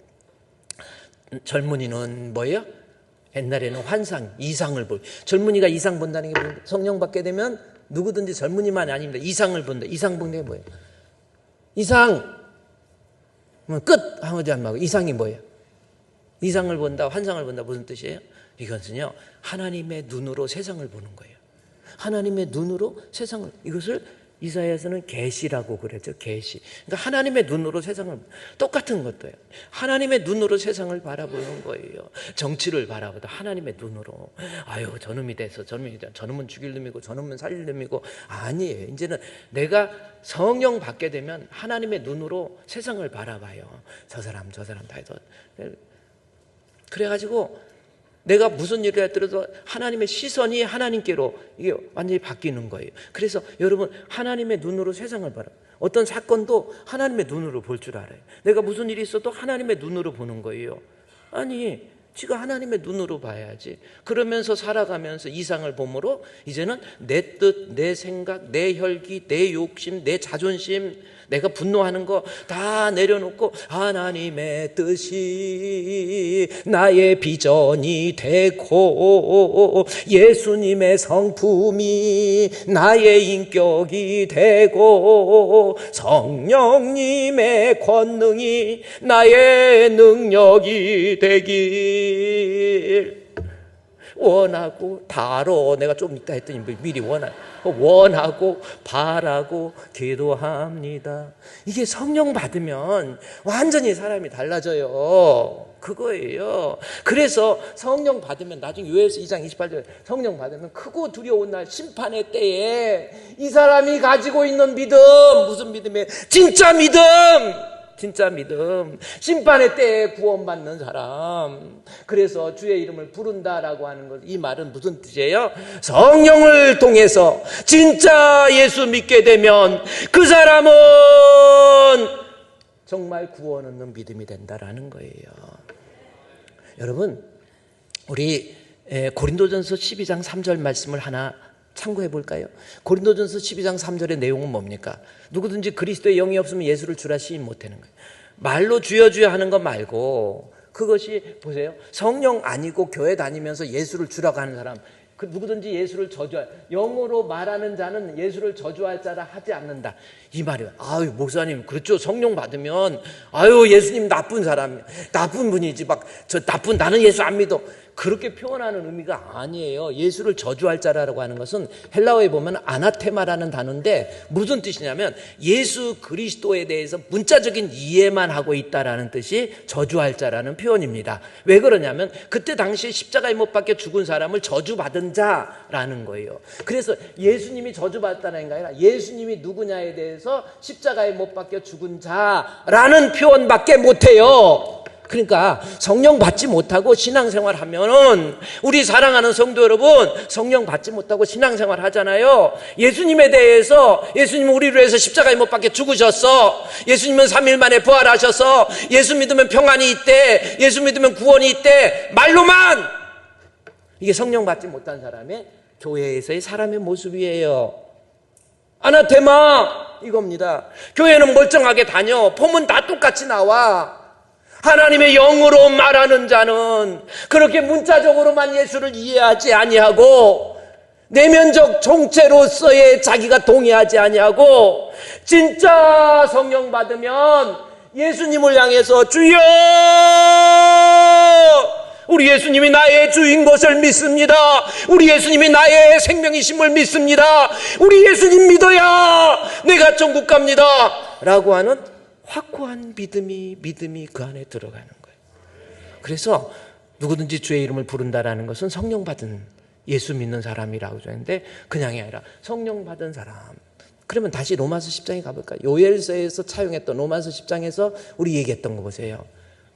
젊은이는 뭐예요? 옛날에는 환상, 이상을 볼. 젊은이가 이상 본다는 게 뭐예요? 성령 받게 되면 누구든지 젊은이만이 아닙니다. 이상을 본다. 이상 본 게 뭐예요? 이상 끝 하지 않고 이상이 뭐예요? 이상을 본다, 환상을 본다. 무슨 뜻이에요? 이것은요, 하나님의 눈으로 세상을 보는 거예요. 하나님의 눈으로 세상을, 이것을 이사야서는 계시라고 그랬죠. 계시. 그러니까 하나님의 눈으로 세상을, 똑같은 것도예요. 하나님의 눈으로 세상을 바라보는 거예요. 정치를 바라보다 하나님의 눈으로. 아유, 저놈이 돼서 저놈은 죽일 놈이고 저놈은 살릴 놈이고. 아니에요. 이제는 내가 성령 받게 되면 하나님의 눈으로 세상을 바라봐요. 저 사람 다 해서. 그래가지고 내가 무슨 일을 했더라도 하나님의 시선이 하나님께로 이게 완전히 바뀌는 거예요. 그래서 여러분, 하나님의 눈으로 세상을 봐라. 어떤 사건도 하나님의 눈으로 볼 줄 알아요. 내가 무슨 일이 있어도 하나님의 눈으로 보는 거예요. 아니, 지가 하나님의 눈으로 봐야지. 그러면서 살아가면서 이상을 보므로 이제는 내 뜻, 내 생각, 내 혈기, 내 욕심, 내 자존심, 내가 분노하는 거 다 내려놓고 하나님의 뜻이 나의 비전이 되고 예수님의 성품이 나의 인격이 되고 성령님의 권능이 나의 능력이 되길 원하고 바로, 내가 좀 이따 했더니 미리 원하고 바라고 기도합니다. 이게 성령 받으면 완전히 사람이 달라져요. 그거예요. 그래서 성령 받으면 나중에 요엘서 2장 28절에 성령 받으면 크고 두려운 날 심판의 때에 이 사람이 가지고 있는 믿음, 무슨 믿음이에요? 진짜 믿음. 진짜 믿음, 심판의 때에 구원받는 사람. 그래서 주의 이름을 부른다라고 하는 것, 이 말은 무슨 뜻이에요? 성령을 통해서 진짜 예수 믿게 되면 그 사람은 정말 구원 얻는 믿음이 된다라는 거예요. 여러분, 우리 고린도전서 12장 3절 말씀을 하나 참고해 볼까요? 고린도전서 12장 3절의 내용은 뭡니까? 누구든지 그리스도의 영이 없으면 예수를 주라 시인 못하는 거예요. 말로 주여 주여 하는 것 말고, 그것이 보세요, 성령 아니고 교회 다니면서 예수를 주라고 하는 사람, 그 누구든지 예수를 저주할, 영어로 말하는 자는 예수를 저주할 자라 하지 않는다, 이 말이에요. 아유, 목사님, 그렇죠. 성령 받으면 아유, 예수님 나쁜 사람, 나쁜 분이지, 막 저 나쁜, 나는 예수 안 믿어, 그렇게 표현하는 의미가 아니에요. 예수를 저주할 자라고 하는 것은 헬라어에 보면 아나테마라는 단어인데 무슨 뜻이냐면 예수 그리스도에 대해서 문자적인 이해만 하고 있다라는 뜻이 저주할 자라는 표현입니다. 왜 그러냐면 그때 당시에 십자가에 못 박혀 죽은 사람을 저주받은 자라는 거예요. 그래서 예수님이 저주받았다는 게 아니라 예수님이 누구냐에 대해서 십자가에 못 박혀 죽은 자라는 표현밖에 못해요. 그러니까 성령 받지 못하고 신앙생활 하면은, 우리 사랑하는 성도 여러분, 성령 받지 못하고 신앙생활 하잖아요. 예수님에 대해서, 예수님은 우리를 위해서 십자가에 못 박혀 죽으셨어, 예수님은 3일 만에 부활하셔서, 예수 믿으면 평안이 있대, 예수 믿으면 구원이 있대, 말로만. 이게 성령 받지 못한 사람의 교회에서의 사람의 모습이에요. 아나테마 이겁니다. 교회는 멀쩡하게 다녀, 폼은 다 똑같이 나와. 하나님의 영으로 말하는 자는 그렇게 문자적으로만 예수를 이해하지 아니하고 내면적 정체로서의 자기가 동의하지 아니하고 진짜 성령 받으면 예수님을 향해서 주여, 우리 예수님이 나의 주인 것을 믿습니다. 우리 예수님이 나의 생명이심을 믿습니다. 우리 예수님 믿어야 내가 천국 갑니다 라고 하는 확고한 믿음이 그 안에 들어가는 거예요. 그래서 누구든지 주의 이름을 부른다라는 것은 성령 받은, 예수 믿는 사람이라고 하는데 그냥이 아니라 성령 받은 사람. 그러면 다시 로마서 10장에 가볼까요? 요엘서에서 차용했던 로마서 10장에서 우리 얘기했던 거 보세요.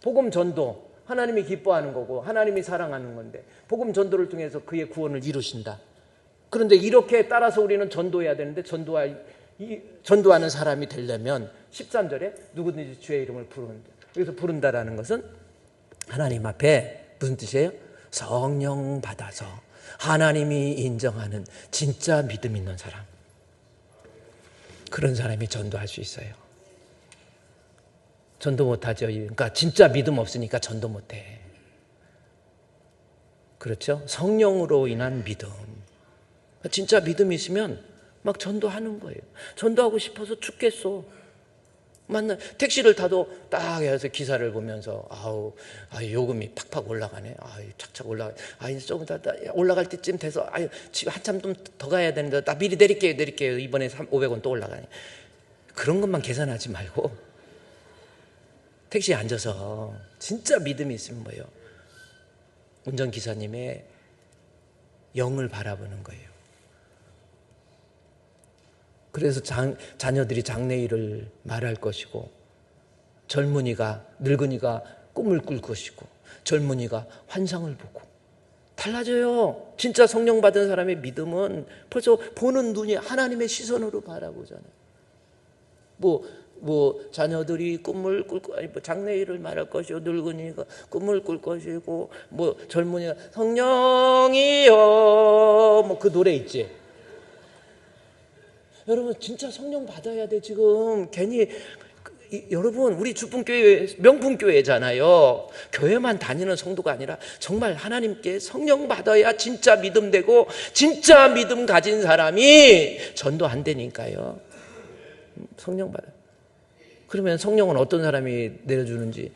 복음 전도, 하나님이 기뻐하는 거고 하나님이 사랑하는 건데 복음 전도를 통해서 그의 구원을 이루신다. 그런데 이렇게 따라서 우리는 전도해야 되는데 전도할 이 전도하는 사람이 되려면 13절에 누구든지 주의 이름을 부른다. 여기서 부른다라는 것은 하나님 앞에 무슨 뜻이에요? 성령 받아서 하나님이 인정하는 진짜 믿음 있는 사람, 그런 사람이 전도할 수 있어요. 전도 못하죠. 그러니까 진짜 믿음 없으니까 전도 못해. 그렇죠? 성령으로 인한 믿음. 진짜 믿음이 있으면 막 전도하는 거예요. 전도하고 싶어서 죽겠어. 택시를 타도 딱 해서 기사를 보면서 요금이 팍팍 올라가네. 착착 올라가. 이제 조금 더 올라갈 때쯤 돼서 지금 한참 좀 더 가야 되는데 나 미리 내릴게요. 이번에 500원 또 올라가네. 그런 것만 계산하지 말고 택시에 앉아서 진짜 믿음이 있으면 뭐예요? 운전기사님의 영을 바라보는 거예요. 그래서 자녀들이 장래일을 말할 것이고, 늙은이가 꿈을 꿀 것이고, 젊은이가 환상을 보고 달라져요. 진짜 성령 받은 사람의 믿음은 벌써 보는 눈이 하나님의 시선으로 바라보잖아요. 자녀들이 꿈을 꿀 장래일을 말할 것이고, 늙은이가 꿈을 꿀 것이고, 젊은이가 성령이여, 그 노래 있지. 여러분 진짜 성령 받아야 돼. 지금 괜히 여러분 우리 주품교회 명품교회잖아요. 교회만 다니는 성도가 아니라 정말 하나님께 성령 받아야 진짜 믿음 되고, 진짜 믿음 가진 사람이 전도 안 되니까요. 성령 받아. 그러면 성령은 어떤 사람이 내려주는지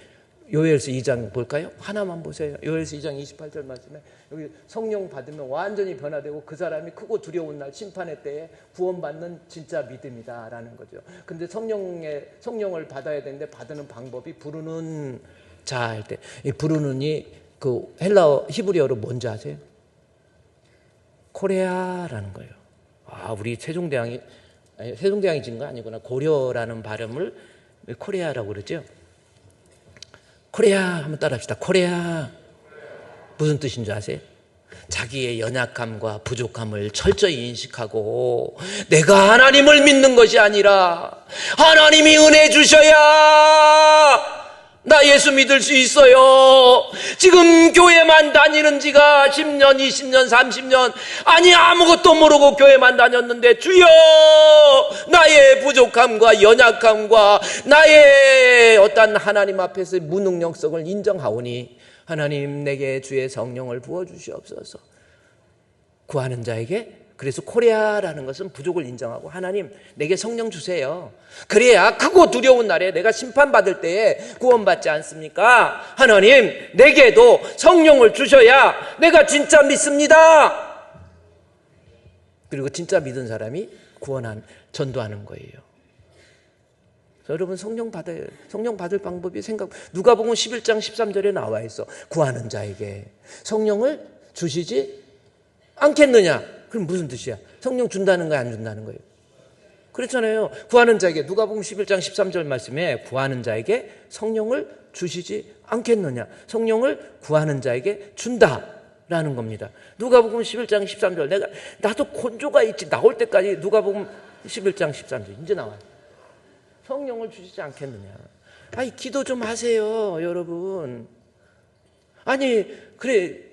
요엘서 2장 볼까요? 하나만 보세요. 요엘서 2장 28절 말씀에 여기 성령 받으면 완전히 변화되고 그 사람이 크고 두려운 날 심판의 때에 구원받는 진짜 믿음이다라는 거죠. 근데 성령을 받아야 되는데 받는 방법이 부르는 자 할 때, 이 부르는이 그 헬라어 히브리어로 뭔지 아세요? 코레아라는 거예요. 우리 세종대왕이 지은 거 아니구나. 고려라는 발음을 코레아라고 그러죠. 코레아 한번 따라합시다. 코레아. 무슨 뜻인 줄 아세요? 자기의 연약함과 부족함을 철저히 인식하고 내가 하나님을 믿는 것이 아니라 하나님이 은혜 주셔야 나 예수 믿을 수 있어요. 지금 교회만 다니는 지가 10년, 20년, 30년 아무것도 모르고 교회만 다녔는데 주여 나의 부족함과 연약함과 나의 어떤 하나님 앞에서 무능력성을 인정하오니 하나님 내게 주의 성령을 부어주시옵소서. 구하는 자에게, 그래서 코레아라는 것은 부족을 인정하고 하나님 내게 성령 주세요. 그래야 크고 두려운 날에 내가 심판받을 때에 구원받지 않습니까? 하나님 내게도 성령을 주셔야 내가 진짜 믿습니다. 그리고 진짜 믿은 사람이 전도하는 거예요. 여러분 성령 받아요. 성령 받을 방법이 누가복음 11장 13절에 나와 있어. 구하는 자에게 성령을 주시지 않겠느냐? 그럼 무슨 뜻이야? 성령 준다는 거야, 안 준다는 거예요? 그렇잖아요. 구하는 자에게, 누가복음 11장 13절 말씀에 구하는 자에게 성령을 주시지 않겠느냐? 성령을 구하는 자에게 준다라는 겁니다. 누가복음 11장 13절. 나도 곤조가 있지. 나올 때까지 누가복음 11장 13절 이제 나와요. 성령을 주시지 않겠느냐? 기도 좀 하세요, 여러분. 그래.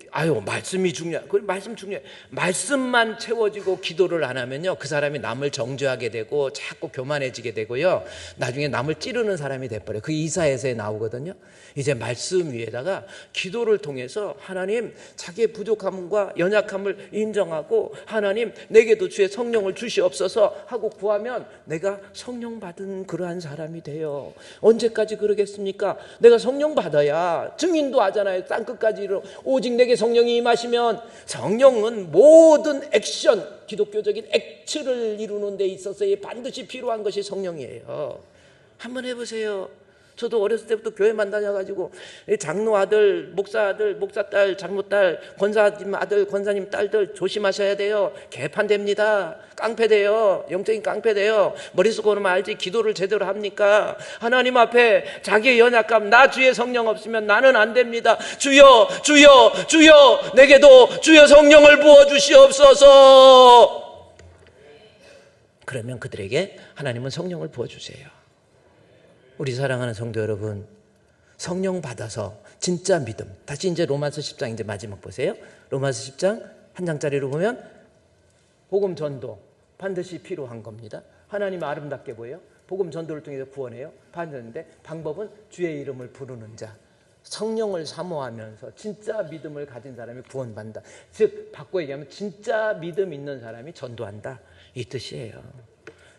말씀이 중요해. 말씀 중요해. 말씀만 채워지고 기도를 안 하면요, 그 사람이 남을 정죄하게 되고 자꾸 교만해지게 되고요, 나중에 남을 찌르는 사람이 돼버려요. 그 이사야서에 나오거든요. 이제 말씀 위에다가 기도를 통해서 하나님 자기의 부족함과 연약함을 인정하고 하나님 내게도 주의 성령을 주시옵소서 하고 구하면 내가 성령 받은 그러한 사람이 돼요. 언제까지 그러겠습니까? 내가 성령 받아야 증인도 하잖아요. 땅끝까지 오직 내게 성령이 임하시면. 성령은 모든 액션, 기독교적인 액츠를 이루는 데 있어서 반드시 필요한 것이 성령이에요. 한번 해보세요. 저도 어렸을 때부터 교회만 다녀가지고 장로 아들, 목사 아들, 목사 딸, 장로 딸, 권사님 아들, 권사님 딸들 조심하셔야 돼요. 개판됩니다. 깡패돼요. 영적인 깡패돼요. 머릿속 오르면 알지. 기도를 제대로 합니까? 하나님 앞에 자기의 연약감, 나 주의 성령 없으면 나는 안 됩니다. 주여 주여 주여 내게도 주의 성령을 부어주시옵소서. 그러면 그들에게 하나님은 성령을 부어주세요. 우리 사랑하는 성도 여러분, 성령 받아서 진짜 믿음. 다시 이제 로마서 10장 이제 마지막 보세요. 로마서 10장 한 장짜리로 보면 복음 전도 반드시 필요한 겁니다. 하나님 아름답게 보여요. 복음 전도를 통해서 구원해요. 반드시인데 방법은 주의 이름을 부르는 자. 성령을 사모하면서 진짜 믿음을 가진 사람이 구원받는다. 즉 바꿔 얘기하면 진짜 믿음 있는 사람이 전도한다, 이 뜻이에요.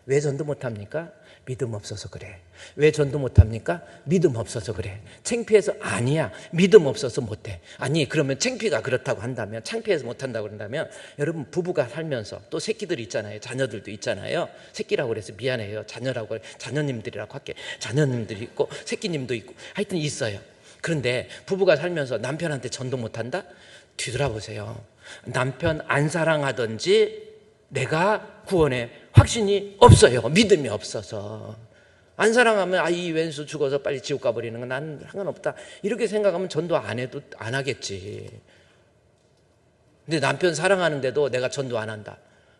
왜 전도 못합니까? 믿음 없어서 그래. 왜 전도 못합니까? 믿음 없어서 그래. 창피해서? 아니야, 믿음 없어서 못해. 아니, 그러면 창피가 그렇다고 한다면, 창피해서 못한다고 그런다면, 여러분 부부가 살면서 또 새끼들 있잖아요. 자녀들도 있잖아요. 새끼라고 그래서 미안해요. 자녀라고 그래. 자녀님들이라고 할게. 자녀님들이 있고 새끼님도 있고 하여튼 있어요. 그런데 부부가 살면서 남편한테 전도 못한다? 뒤돌아보세요. 남편 안 사랑하든지 내가 구원에 확신이 없어요. 믿음이 없어서. 안 사랑하면 이 왼수 죽어서 빨리 지옥 가버리는 건 난 상관없다, 이렇게 생각하면 전도 안 해도 안 하겠지. 근데 남편 사랑하는데도 내가 전도 안 한다,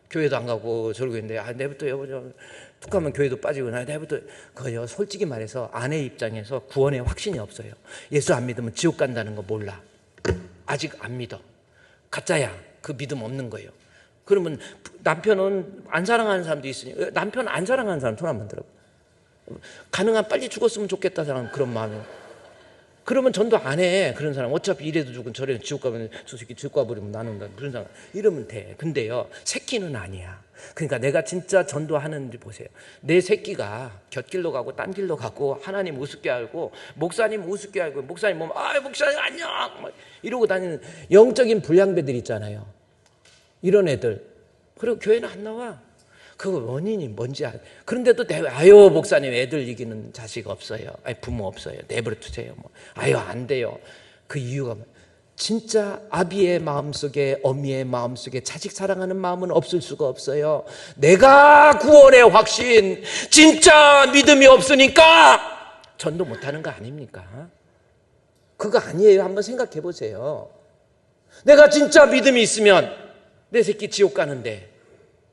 교회도 안 가고 저러고 있는데 내부터 여보 툭 하면 교회도 빠지고 내부터 그요. 솔직히 말해서 아내 입장에서 구원에 확신이 없어요. 예수 안 믿으면 지옥 간다는 거 몰라. 아직 안 믿어. 가짜야. 그 믿음 없는 거예요. 그러면 남편은 안 사랑하는 사람도 있으니, 남편 안 사랑하는 사람 손 한번 들어. 가능한 빨리 죽었으면 좋겠다 사람 그런 마음이. 그러면 전도 안 해. 그런 사람 어차피 이래도 죽은 저래도 지옥 가면 저 새끼 지옥 가버리면 나는 무슨 상관, 이러면 돼. 근데요, 새끼는 아니야. 그러니까 내가 진짜 전도하는지 보세요. 내 새끼가 곁길로 가고 딴 길로 가고 하나님 우습게 알고 목사님 우습게 알고, 목사님 보면 목사님 안녕 막 이러고 다니는 영적인 불량배들 있잖아요. 이런 애들. 그리고 교회는 안 나와. 그 원인이 뭔지 그런데도 목사님 애들 이기는 자식 없어요. 부모 없어요. 내버려 두세요. 안 돼요. 그 이유가 진짜 아비의 마음속에 어미의 마음속에 자식 사랑하는 마음은 없을 수가 없어요. 내가 구원의 확신, 진짜 믿음이 없으니까 전도 못하는 거 아닙니까? 그거 아니에요. 한번 생각해 보세요. 내가 진짜 믿음이 있으면 내 새끼 지옥 가는데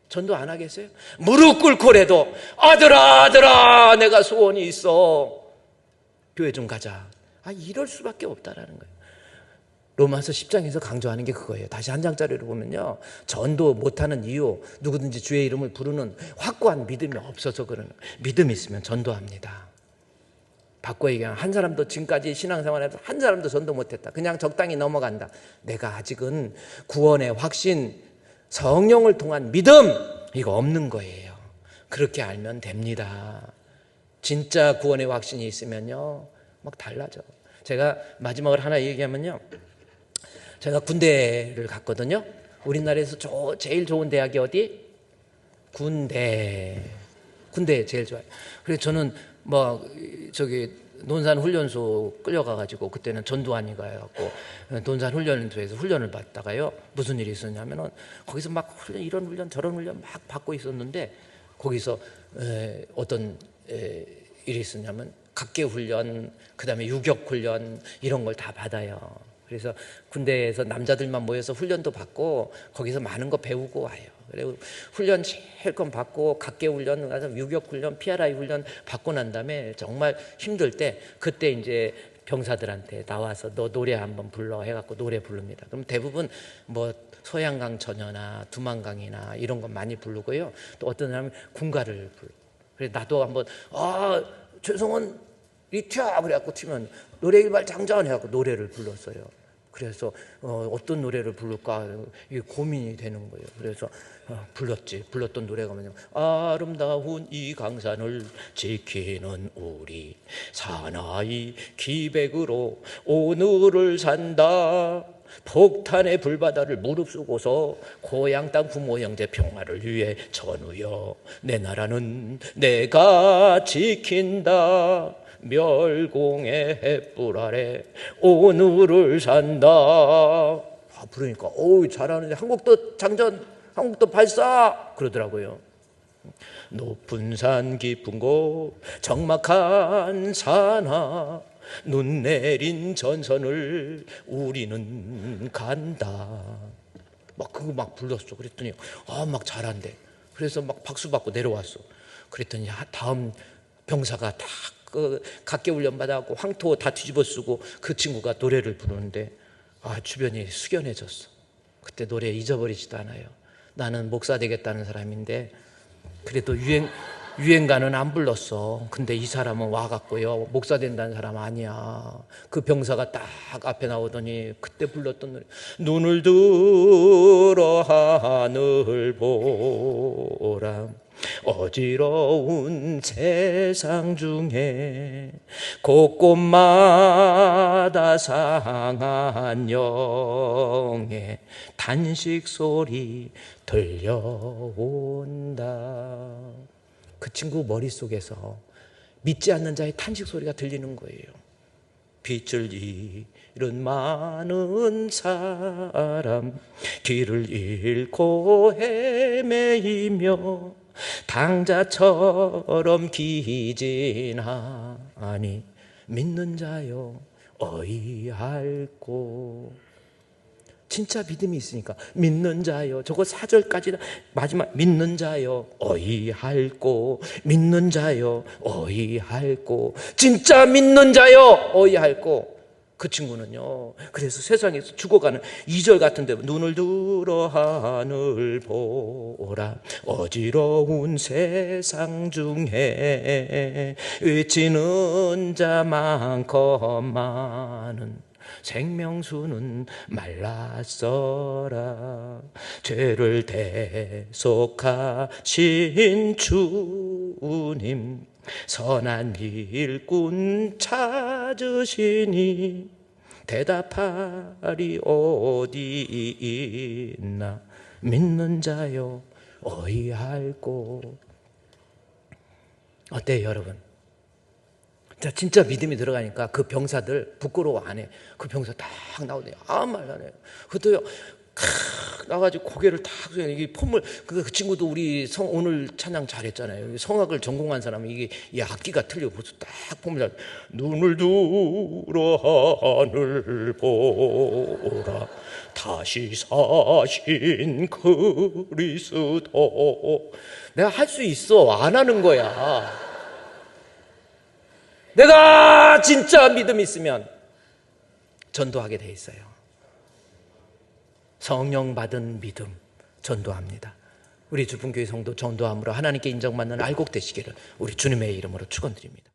전도 안 하겠어요? 무릎 꿇고라도 아들아 내가 소원이 있어, 교회 좀 가자. 이럴 수밖에 없다라는 거예요. 로마서 10장에서 강조하는 게 그거예요. 다시 한 장짜리로 보면요, 전도 못하는 이유, 누구든지 주의 이름을 부르는 확고한 믿음이 없어서 그러는 거예요. 믿음이 있으면 전도합니다. 바꿔 얘기하면 한 사람도 지금까지 신앙생활에서 한 사람도 전도 못했다, 그냥 적당히 넘어간다, 내가 아직은 구원의 확신, 성령을 통한 믿음, 이거 없는 거예요. 그렇게 알면 됩니다. 진짜 구원의 확신이 있으면요 막 달라져. 제가 마지막으로 하나 얘기하면요, 제가 군대를 갔거든요. 우리나라에서 제일 좋은 대학이 어디? 군대 제일 좋아요. 그래서 저는 논산 훈련소 끌려가가지고, 그때는 전두환이가 해갖고 논산 훈련소에서 훈련을 받다가요, 무슨 일이 있었냐면은 거기서 막 이런 훈련 저런 훈련 막 받고 있었는데, 거기서 어떤 일이 있었냐면 각계 훈련, 그 다음에 유격 훈련, 이런 걸 다 받아요. 그래서 군대에서 남자들만 모여서 훈련도 받고 거기서 많은 거 배우고 와요. 그리고 훈련 실컷 받고 각계 훈련, 유격 훈련, PRI 훈련 받고 난 다음에 정말 힘들 때, 그때 이제 병사들한테 나와서 너 노래 한번 불러 해갖고 노래 부릅니다. 그럼 대부분 소양강 전혀나 두만강이나 이런 거 많이 부르고요. 또 어떤 사람은 군가를 불러. 그래서 나도 한번 최성원 리튀아 그래갖고 튀면 노래 일발장전 해갖고 노래를 불렀어요. 그래서 어떤 노래를 부를까 이게 고민이 되는 거예요. 그래서 불렀던 노래가 뭐냐면, 아름다운 이 강산을 지키는 우리 사나이 기백으로 오늘을 산다, 폭탄의 불바다를 무릅쓰고서 고향 땅 부모 형제 평화를 위해 전우여 내 나라는 내가 지킨다, 멸공의 햇불 아래 오늘을 산다. 부르니까 잘하는데 한국도 발사 그러더라고요. 높은 산 깊은 곳 적막한 산하 눈 내린 전선을 우리는 간다. 그거 불렀어. 그랬더니 막 잘한대. 그래서 막 박수 받고 내려왔어. 그랬더니 다음 병사가 다 각개훈련 받아갖고 황토 다 뒤집어 쓰고 그 친구가 노래를 부르는데 주변이 숙연해졌어. 그때 노래 잊어버리지도 않아요. 나는 목사 되겠다는 사람인데 그래도 유행가는 안 불렀어. 근데 이 사람은 와갖고요, 목사 된다는 사람 아니야. 그 병사가 딱 앞에 나오더니 그때 불렀던 노래, 눈을 들어 하늘 보라, 어지러운 세상 중에 곳곳마다 상한 영의 탄식 소리 들려온다. 그 친구 머릿속에서 믿지 않는 자의 탄식 소리가 들리는 거예요. 빛을 잃은 많은 사람, 길을 잃고 헤매이며 당자처럼 기진하니 믿는 자여 어이할꼬. 진짜 믿음이 있으니까 믿는 자여, 저거 4절까지 마지막 믿는 자여 어이할꼬, 믿는 자여 어이할꼬, 진짜 믿는 자여 어이할꼬. 그 친구는요, 그래서 세상에서 죽어가는 2절 같은데, 눈을 들어 하늘 보라, 어지러운 세상 중에 외치는 자 많건만은 생명수는 말랐어라. 죄를 대속하신 주님, 선한 일꾼 찾으시니 대답하리 어디 있나. 믿는 자여 어이할꼬. 어때요 여러분? 진짜 믿음이 들어가니까 그 병사들 부끄러워 안 해. 그 병사 딱 나오더니 아무 말 안 해요. 그것도요, 나가지고 고개를 탁 숙여. 이게 폼을, 그 친구도 우리 오늘 찬양 잘했잖아요. 성악을 전공한 사람은 이게 이 악기가 틀려. 벌써 딱 폼을 잘. 눈을 들어 하늘 보라, 다시 사신 그리스도. 내가 할 수 있어. 안 하는 거야. 내가 진짜 믿음이 있으면 전도하게 돼 있어요. 성령 받은 믿음, 전도합니다. 우리 주분교회 성도 전도함으로 하나님께 인정받는 알곡 되시기를 우리 주님의 이름으로 축원드립니다.